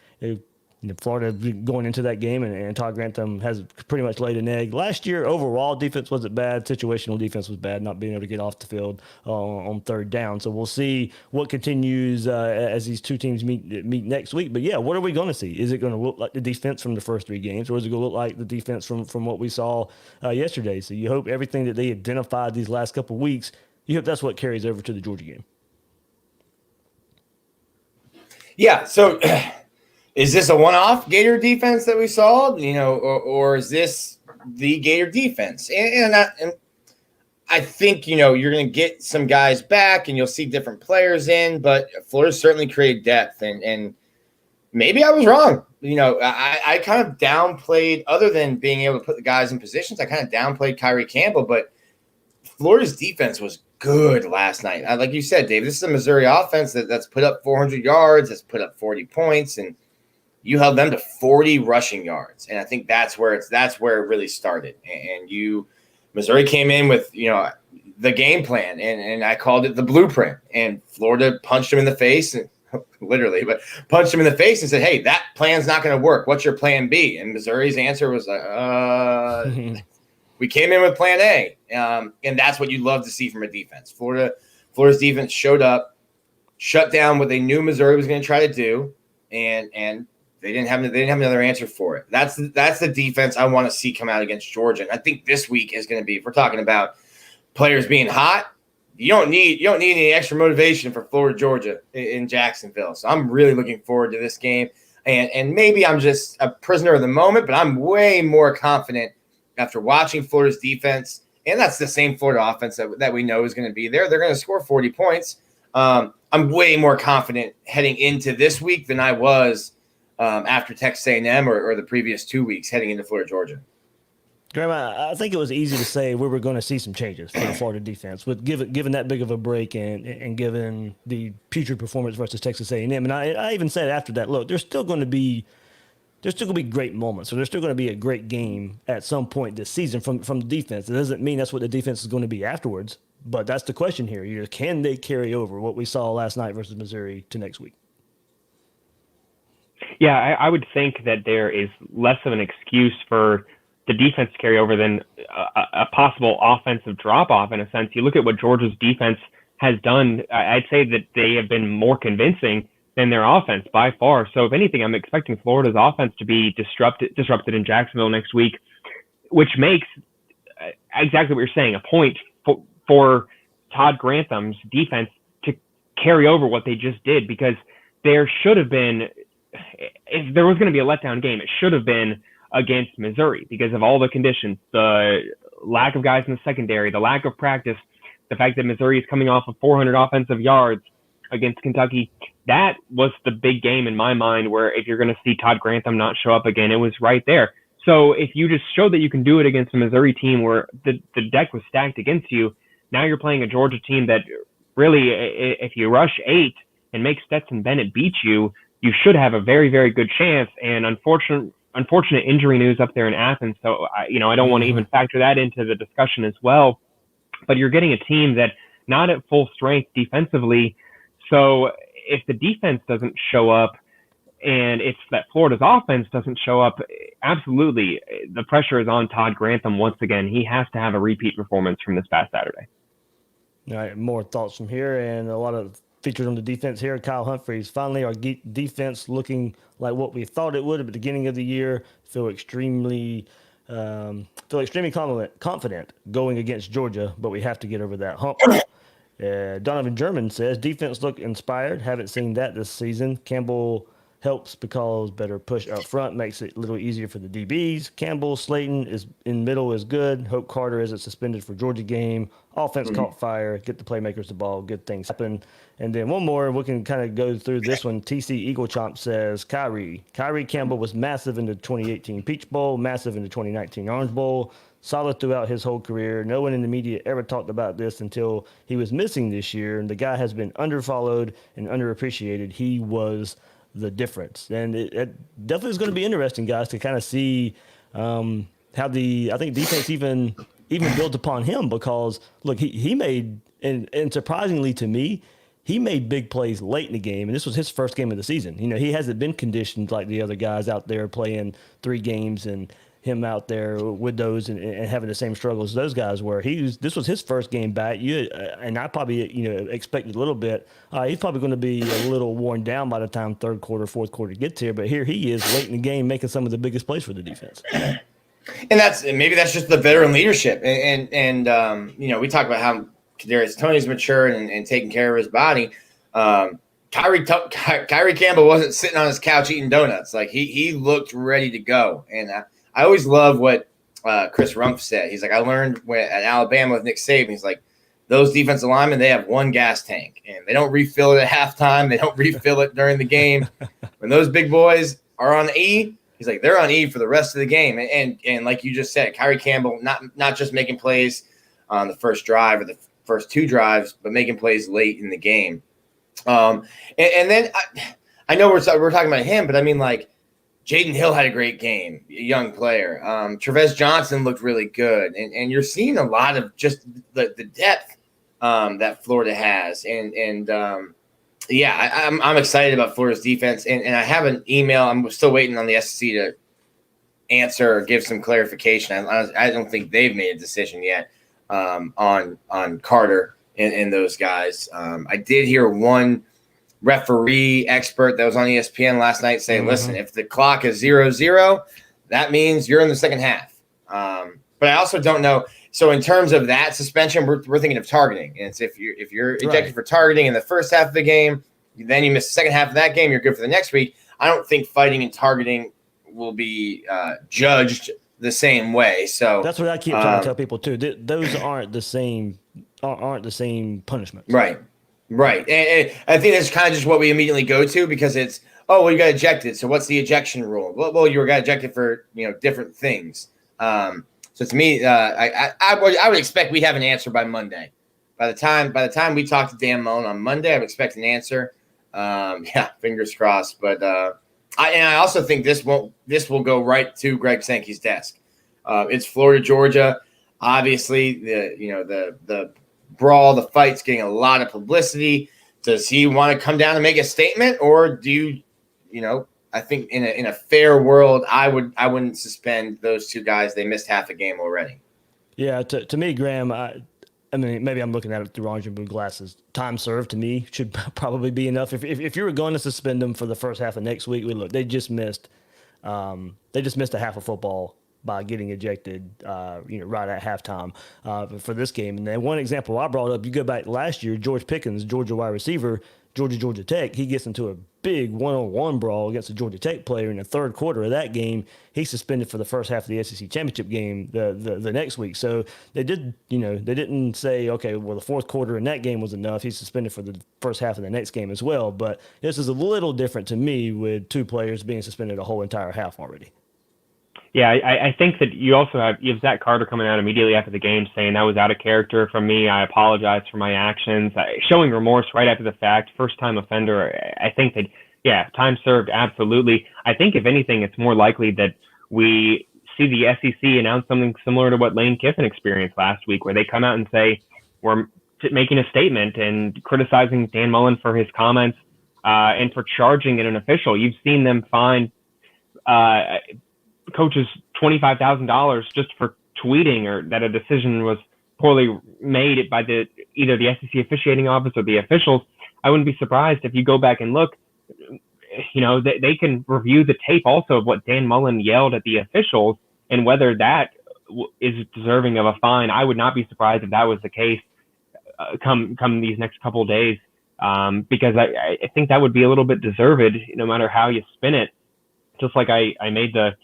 Florida going into that game, and Todd Grantham has pretty much laid an egg. Last year, overall defense wasn't bad. Situational defense was bad, not being able to get off the field on third down. So we'll see what continues as these two teams meet next week. But yeah, what are we going to see? Is it going to look like the defense from the first 3 games, or is it going to look like the defense from what we saw yesterday? So you hope everything that they identified these last couple of weeks, you hope that's what carries over to the Georgia game. Yeah, so is this a one-off Gator defense that we saw, or is this the Gator defense? And I think, you're going to get some guys back and you'll see different players in, but Florida certainly created depth, and maybe I was wrong. I kind of downplayed, other than being able to put the guys in positions, I kind of downplayed Kyrie Campbell, but Florida's defense was good last night. Like you said, Dave, this is a Missouri offense that's put up 400 yards, that's put up 40 points, and you held them to 40 rushing yards. And I think that's where it really started. And Missouri came in with, the game plan, and I called it the blueprint, and Florida punched him in the face, and literally, but punched him in the face and said, hey, that plan's not going to work. What's your plan B? And Missouri's answer was, we came in with plan A. And that's what you love to see from a defense. Florida's defense showed up, shut down what they knew Missouri was going to try to do, and They didn't have another answer for it. That's the defense I want to see come out against Georgia. And I think this week is going to be, if we're talking about players being hot, you don't need any extra motivation for Florida Georgia in Jacksonville. So I'm really looking forward to this game. And maybe I'm just a prisoner of the moment, but I'm way more confident after watching Florida's defense. And that's the same Florida offense that we know is going to be there. They're going to score 40 points. I'm way more confident heading into this week than I was after Texas A&M or the previous 2 weeks heading into Florida Georgia. Graham, I think it was easy to say we were going to see some changes for the Florida defense, with given that big of a break and given the putrid performance versus Texas A&M. And I even said after that, look, there's still going to be great moments, so there's still going to be a great game at some point this season from the defense. It doesn't mean that's what the defense is going to be afterwards, but that's the question here. Can they carry over what we saw last night versus Missouri to next week? Yeah, I would think that there is less of an excuse for the defense to carry over than a possible offensive drop-off in a sense. You look at what Georgia's defense has done, I'd say that they have been more convincing than their offense by far. So if anything, I'm expecting Florida's offense to be disrupted in Jacksonville next week, which makes exactly what you're saying, a point for Todd Grantham's defense to carry over what they just did, because there should have been, if there was going to be a letdown game, it should have been against Missouri because of all the conditions, the lack of guys in the secondary, the lack of practice, the fact that Missouri is coming off of 400 offensive yards against Kentucky. That was the big game in my mind, where if you're going to see Todd Grantham not show up again, it was right there. So if you just show that you can do it against a Missouri team where the deck was stacked against you, now you're playing a Georgia team that really, if you rush 8 and make Stetson Bennett beat you, you should have a very, very good chance. And unfortunate injury news up there in Athens. So, I don't want to even factor that into the discussion as well. But you're getting a team that not at full strength defensively. So if the defense doesn't show up and it's that Florida's offense doesn't show up, absolutely, the pressure is on Todd Grantham once again. He has to have a repeat performance from this past Saturday. All right, more thoughts from here and a lot of features on the defense here. Kyle Humphreys, finally our defense looking like what we thought it would at the beginning of the year. Feel extremely confident going against Georgia, but we have to get over that hump. Donovan German says, defense look inspired. Haven't seen that this season. Campbell helps because better push up front makes it a little easier for the DBs. Campbell, Slayton is in middle is good. Hope Carter isn't suspended for Georgia game. Offense caught fire. Get the playmakers the ball. Good things happen. And then one more, we can kind of go through this one. TC Eagle Chomp says, Kyrie Campbell was massive in the 2018 Peach Bowl, massive in the 2019 Orange Bowl, solid throughout his whole career. No one in the media ever talked about this until he was missing this year. And the guy has been underfollowed and underappreciated. He was the difference. And it definitely is going to be interesting, guys, to kind of see how I think defense even built upon him, because look, he made, and surprisingly to me, he made big plays late in the game, and this was his first game of the season. He hasn't been conditioned like the other guys out there playing 3 games and him out there with those and having the same struggles as those guys were. This was his first game back. And I probably expected a little bit. He's probably going to be a little worn down by the time third quarter, fourth quarter gets here. But here he is late in the game making some of the biggest plays for the defense. And maybe that's just the veteran leadership. And we talk about how Kadarius Toney's matured and taking care of his body. Kyrie Campbell wasn't sitting on his couch eating donuts. Like he looked ready to go. And I always love what Chris Rumpf said. He's like, I learned at Alabama with Nick Saban. He's like, those defensive linemen, they have one gas tank, and they don't refill it at halftime. They don't refill it during the game. When those big boys are on E, he's like, they're on E for the rest of the game. And like you just said, Kyrie Campbell, not just making plays on the first drive or the first 2 drives, but making plays late in the game. And then I know we're talking about him, but I mean, like, Jaden Hill had a great game, a young player. Trevez Johnson looked really good. And you're seeing a lot of just the depth that Florida has. I'm excited about Florida's defense. And I have an email. I'm still waiting on the SEC to answer or give some clarification. I don't think they've made a decision yet on Carter and those guys. I did hear one referee expert that was on ESPN last night say, listen, if the clock is 0-0, that means you're in the second half. But I also don't know. So in terms of that suspension, we're thinking of targeting. And it's if you're ejected for targeting in the first half of the game, then you miss the second half of that game, you're good for the next week. I don't think fighting and targeting will be judged the same way. So that's what I keep trying to tell people too. Those aren't the same punishments. Right. And I think that's kind of just what we immediately go to, because it's, oh, well, you got ejected. So what's the ejection rule? Well, you got ejected for, different things. So to me, I would expect we'd have an answer by Monday. By the time we talk to Dan Mullen on Monday, I would expect an answer. Fingers crossed. But I also think this will go right to Greg Sankey's desk. It's Florida, Georgia. Obviously, the brawl, the fight's getting a lot of publicity. Does he want to come down and make a statement, or do you, I think in a fair world, I wouldn't suspend those two guys. They missed half a game already. Yeah, to me, Graham, I mean, maybe I'm looking at it through orange and blue glasses. Time served to me should probably be enough. If you were going to suspend them for the first half of next week, they just missed a half of football by getting ejected, right at halftime for this game. And then one example I brought up, you go back last year, George Pickens, Georgia wide receiver, Georgia Tech, he gets into a big one-on-one brawl against a Georgia Tech player in the third quarter of that game. He's suspended for the first half of the SEC championship game the next week. So they didn't say, okay, well, the fourth quarter in that game was enough. He's suspended for the first half of the next game as well. But this is a little different to me with two players being suspended a whole entire half already. Yeah, I think that you have Zach Carter coming out immediately after the game saying that was out of character from me. I apologize for my actions. Showing remorse right after the fact, first-time offender. I think that, time served, absolutely. I think, if anything, it's more likely that we see the SEC announce something similar to what Lane Kiffin experienced last week, where they come out and say, we're making a statement and criticizing Dan Mullen for his comments and for charging at an official. You've seen them find coaches $25,000 just for tweeting, or that a decision was poorly made by either the SEC officiating office or the officials. I wouldn't be surprised if you go back and look. They can review the tape also of what Dan Mullen yelled at the officials and whether that is deserving of a fine. I would not be surprised if that was the case come these next couple of days, because I think that would be a little bit deserved, no matter how you spin it. Just like I made the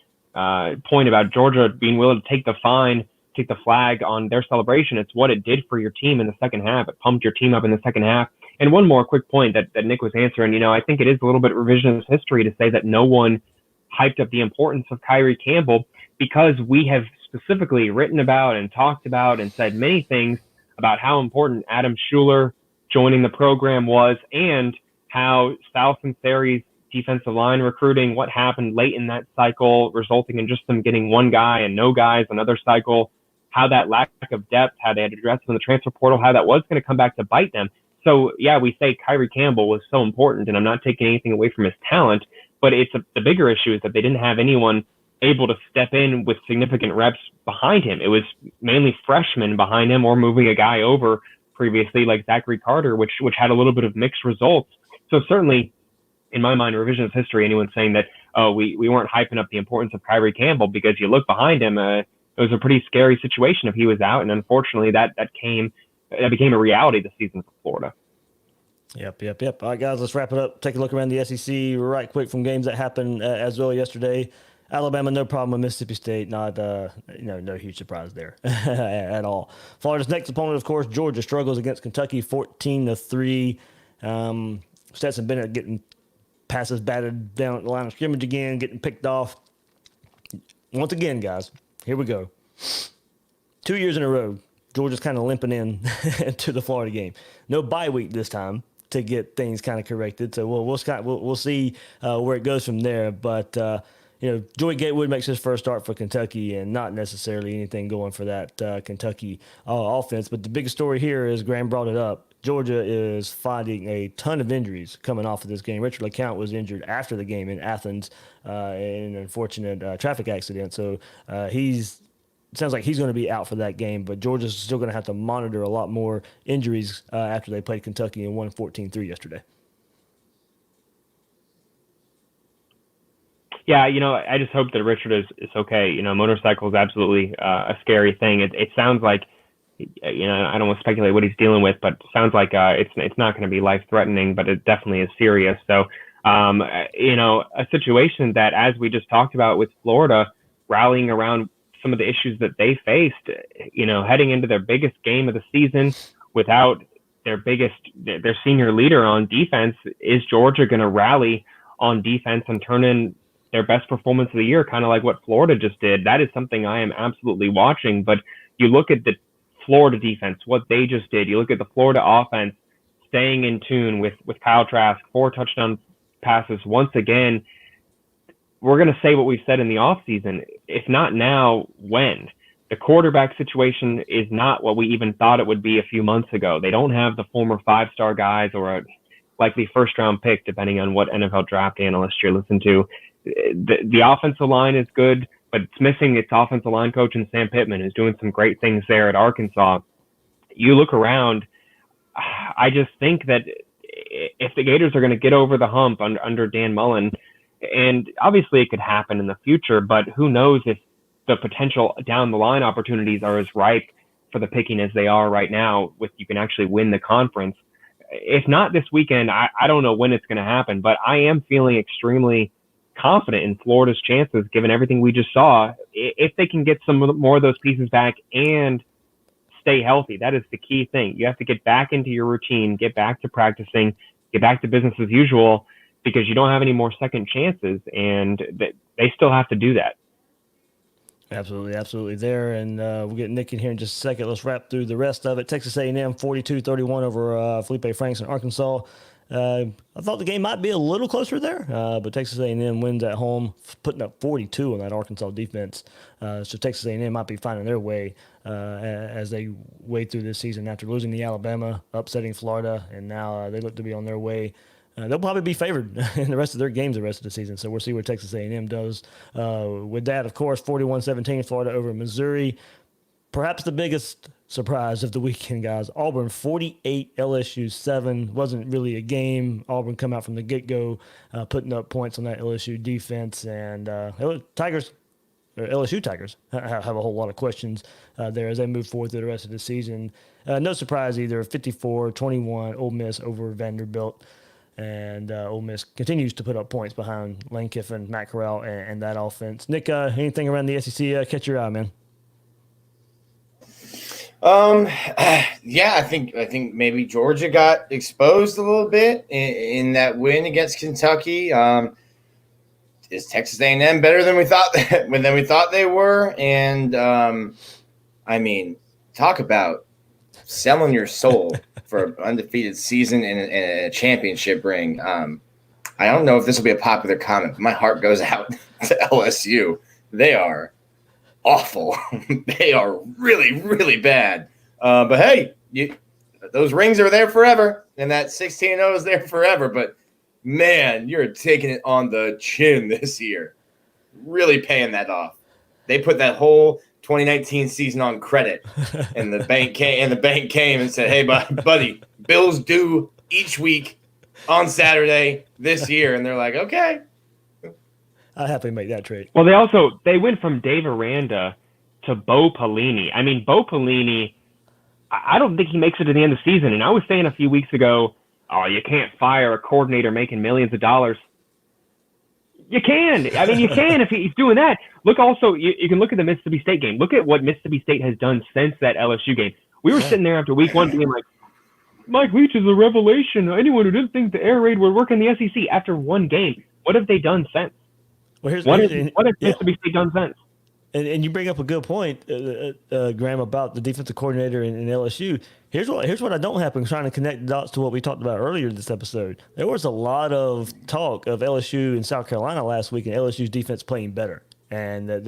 point about Georgia being willing to take the fine, take the flag on their celebration. It's what it did for your team in the second half. It pumped your team up in the second half. And one more quick point that Nick was answering, I think it is a little bit revisionist history to say that no one hyped up the importance of Kyrie Campbell, because we have specifically written about and talked about and said many things about how important Adam Schuler joining the program was, and how Sal Sunseri's defensive line recruiting, what happened late in that cycle, resulting in just them getting one guy and no guys another cycle, how that lack of depth, how they had to address it in the transfer portal, how that was going to come back to bite them. So, yeah, we say Kyrie Campbell was so important, and I'm not taking anything away from his talent, but the bigger issue is that they didn't have anyone able to step in with significant reps behind him. It was mainly freshmen behind him, or moving a guy over previously like Zachary Carter, which had a little bit of mixed results. So certainly, in my mind, revisionist history, anyone saying that, we weren't hyping up the importance of Kyrie Campbell, because you look behind him, it was a pretty scary situation if he was out. And unfortunately, that became a reality this season for Florida. Yep. All right, guys, let's wrap it up. Take a look around the SEC right quick from games that happened as well yesterday. Alabama, no problem with Mississippi State. Not, no huge surprise there at all. Florida's next opponent, of course, Georgia, struggles against Kentucky 14-3. Stetson Bennett getting passes batted down at the line of scrimmage again, getting picked off. Once again, guys, here we go. 2 years in a row, Georgia's kind of limping in to the Florida game. No bye week this time to get things kind of corrected. So we'll see where it goes from there. But Joey Gatewood makes his first start for Kentucky, and not necessarily anything going for that Kentucky offense. But the biggest story here is, Graham brought it up, Georgia is finding a ton of injuries coming off of this game. Richard LeCount was injured after the game in Athens in an unfortunate traffic accident. So sounds like he's going to be out for that game, but Georgia's still going to have to monitor a lot more injuries after they played Kentucky and won 14-3 yesterday. Yeah, I just hope that Richard is okay. Motorcycle is absolutely a scary thing. It sounds like, I don't want to speculate what he's dealing with, but it sounds like it's not going to be life threatening, but it definitely is serious. So, a situation that, as we just talked about with Florida, rallying around some of the issues that they faced, heading into their biggest game of the season without their senior leader on defense, is Georgia going to rally on defense and turn in their best performance of the year, kind of like what Florida just did? That is something I am absolutely watching. But you look at the Florida defense, what they just did. You look at the Florida offense staying in tune with Kyle Trask, 4 touchdown passes. Once again, we're going to say what we've said in the offseason. If not now, when? The quarterback situation is not what we even thought it would be a few months ago. They don't have the former 5-star guys or a likely first-round pick, depending on what NFL draft analyst you're listening to. The offensive line is good, but it's missing its offensive line coach in Sam Pittman, who's doing some great things there at Arkansas. You look around, I just think that if the Gators are going to get over the hump under Dan Mullen, and obviously it could happen in the future, but who knows if the potential down the line opportunities are as ripe for the picking as they are right now, with you can actually win the conference. If not this weekend, I don't know when it's going to happen, but I am feeling extremely confident in Florida's chances, given everything we just saw, if they can get some more of those pieces back and stay healthy. That is the key thing. You have to get back into your routine, get back to practicing, get back to business as usual, because you don't have any more second chances, and they still have to do that. Absolutely there, and we'll get Nick in here in just a second. Let's wrap through the rest of it. Texas A&M 42-31 over Felipe Franks in Arkansas. I thought the game might be a little closer there, but Texas A&M wins at home, putting up 42 on that Arkansas defense. So Texas A&M might be finding their way as they wade through this season after losing to Alabama, upsetting Florida, and now they look to be on their way. They'll probably be favored in the rest of their games the rest of the season, so we'll see what Texas A&M does. With that, of course, 41-17 Florida over Missouri. Perhaps the biggest surprise of the weekend, guys. Auburn 48, LSU 7. Wasn't really a game. Auburn come out from the get-go, putting up points on that LSU defense, and LSU Tigers have a whole lot of questions there as they move forward through the rest of the season. No surprise either. 54-21 Ole Miss over Vanderbilt. And Ole Miss continues to put up points behind Lane Kiffin, Matt Corral, and that offense. Nick, anything around the SEC catch your eye, man? Yeah, I think maybe Georgia got exposed a little bit in that win against Kentucky. Is Texas A&M better than we thought they were? And I mean, talk about selling your soul for an undefeated season and a championship ring. I don't know if this will be a popular comment, but my heart goes out to LSU. They are awful. They are really, really bad. But hey, those rings are there forever, and that 16-0 is there forever. But man, you're taking it on the chin this year. Really paying that off. They put that whole 2019 season on credit, and the bank came and said, "Hey, buddy, bills due each week on Saturday this year," and they're like, "Okay." I'll happily make that trade. Well, they went from Dave Aranda to Bo Pelini. I mean, Bo Pelini, I don't think he makes it to the end of the season. And I was saying a few weeks ago, oh, you can't fire a coordinator making millions of dollars. You can. I mean, you can if he's doing that. Look, also, you can look at the Mississippi State game. Look at what Mississippi State has done since that LSU game. We were sitting there after week one being like, Mike Leach is a revelation. Anyone who didn't think the air raid would work in the SEC after one game. What have they done since? Well, what has Mississippi State done since? And you bring up a good point, Graham, about the defensive coordinator in LSU. Here's what I don't have. I'm trying to connect the dots to what we talked about earlier this episode. There was a lot of talk of LSU and South Carolina last week, and LSU's defense playing better. And that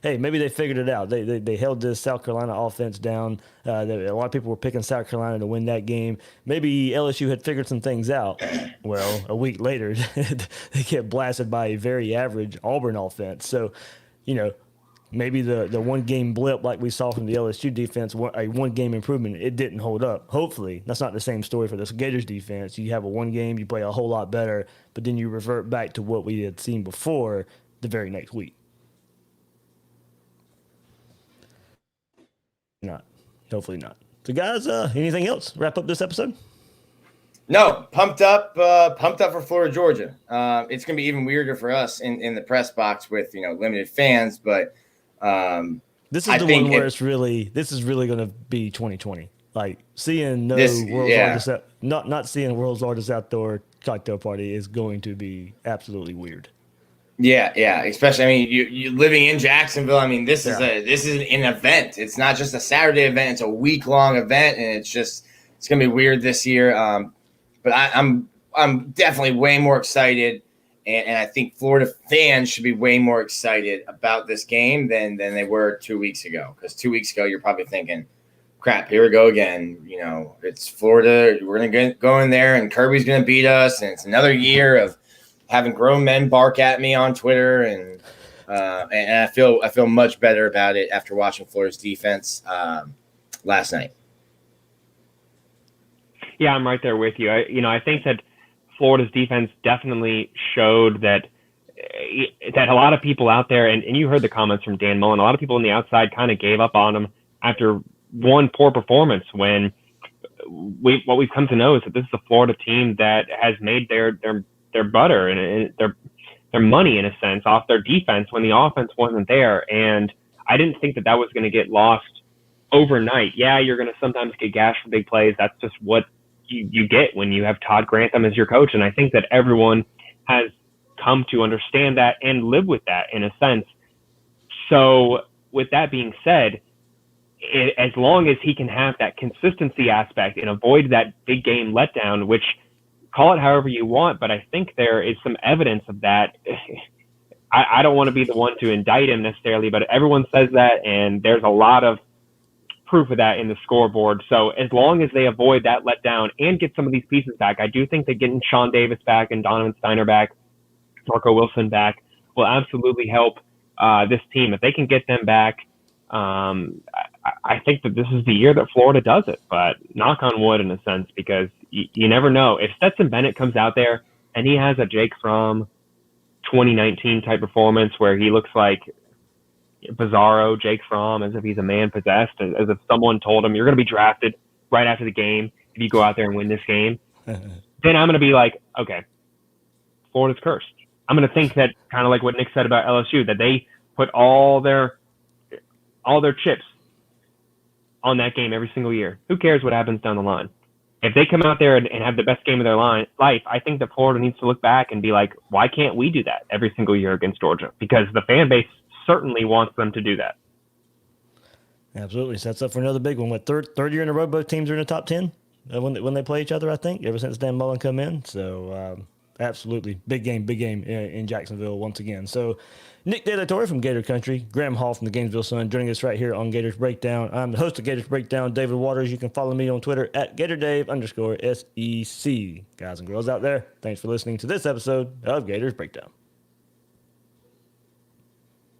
maybe they figured it out. They held this South Carolina offense down. A lot of people were picking South Carolina to win that game. Maybe LSU had figured some things out. Well, a week later, they get blasted by a very average Auburn offense. So, maybe the one-game blip like we saw from the LSU defense, a one-game improvement, it didn't hold up. Hopefully, that's not the same story for this Gators defense. You have a one game, you play a whole lot better, but then you revert back to what we had seen before. the very next week. Not. Hopefully not. So, guys, anything else? Wrap up this episode? No, pumped up for Florida, Georgia. It's gonna be even weirder for us in the press box with limited fans, but this is the one where this is really gonna be 2020. Like seeing not seeing world's largest outdoor cocktail party is going to be absolutely weird. Yeah. Especially, I mean, you living in Jacksonville. I mean, this is an event. It's not just a Saturday event. It's a week-long event, and it's gonna be weird this year. But I'm definitely way more excited, and I think Florida fans should be way more excited about this game than they were 2 weeks ago. Because 2 weeks ago, you're probably thinking, crap, here we go again. It's Florida. We're going to go in there, and Kirby's going to beat us, and it's another year of having grown men bark at me on Twitter, and I feel much better about it after watching Florida's defense last night. Yeah, I'm right there with you. I think that Florida's defense definitely showed that a lot of people out there, and you heard the comments from Dan Mullen, a lot of people on the outside kind of gave up on them after one poor performance, when what we've come to know is that this is a Florida team that has made their butter and their money, in a sense, off their defense when the offense wasn't there. And I didn't think that was going to get lost overnight. Yeah, you're going to sometimes get gashed for big plays. That's just what you get when you have Todd Grantham as your coach. And I think that everyone has come to understand that and live with that in a sense. So with that being said, as long as he can have that consistency aspect and avoid that big game letdown, which call it however you want, but I think there is some evidence of that. I don't want to be the one to indict him necessarily, but everyone says that, and there's a lot of proof of that in the scoreboard. So as long as they avoid that letdown and get some of these pieces back, I do think that getting Sean Davis back and Donovan Steiner back, Marco Wilson back, will absolutely help this team. If they can get them back, I think that this is the year that Florida does it. But knock on wood, in a sense, because you never know. If Stetson Bennett comes out there and he has a Jake Fromm 2019 type performance where he looks like bizarro Jake Fromm, as if he's a man possessed, as if someone told him, you're going to be drafted right after the game if you go out there and win this game, then I'm going to be like, okay, Florida's cursed. I'm going to think that, kind of like what Nick said about LSU, that they put all their chips on that game every single year. Who cares what happens down the line? If they come out there and have the best game of their life, I think that Florida needs to look back and be like, why can't we do that every single year against Georgia? Because the fan base certainly wants them to do that. Absolutely. Sets up for another big one. What, third year in a row both teams are in the top 10 when they play each other, I think, ever since Dan Mullen come in. So absolutely. Big game in Jacksonville once again. So Nick De La Torre from Gator Country, Graham Hall from the Gainesville Sun, joining us right here on Gators Breakdown. I'm the host of Gators Breakdown, David Waters. You can follow me on Twitter at GatorDave_SEC. Guys and girls out there, thanks for listening to this episode of Gators Breakdown.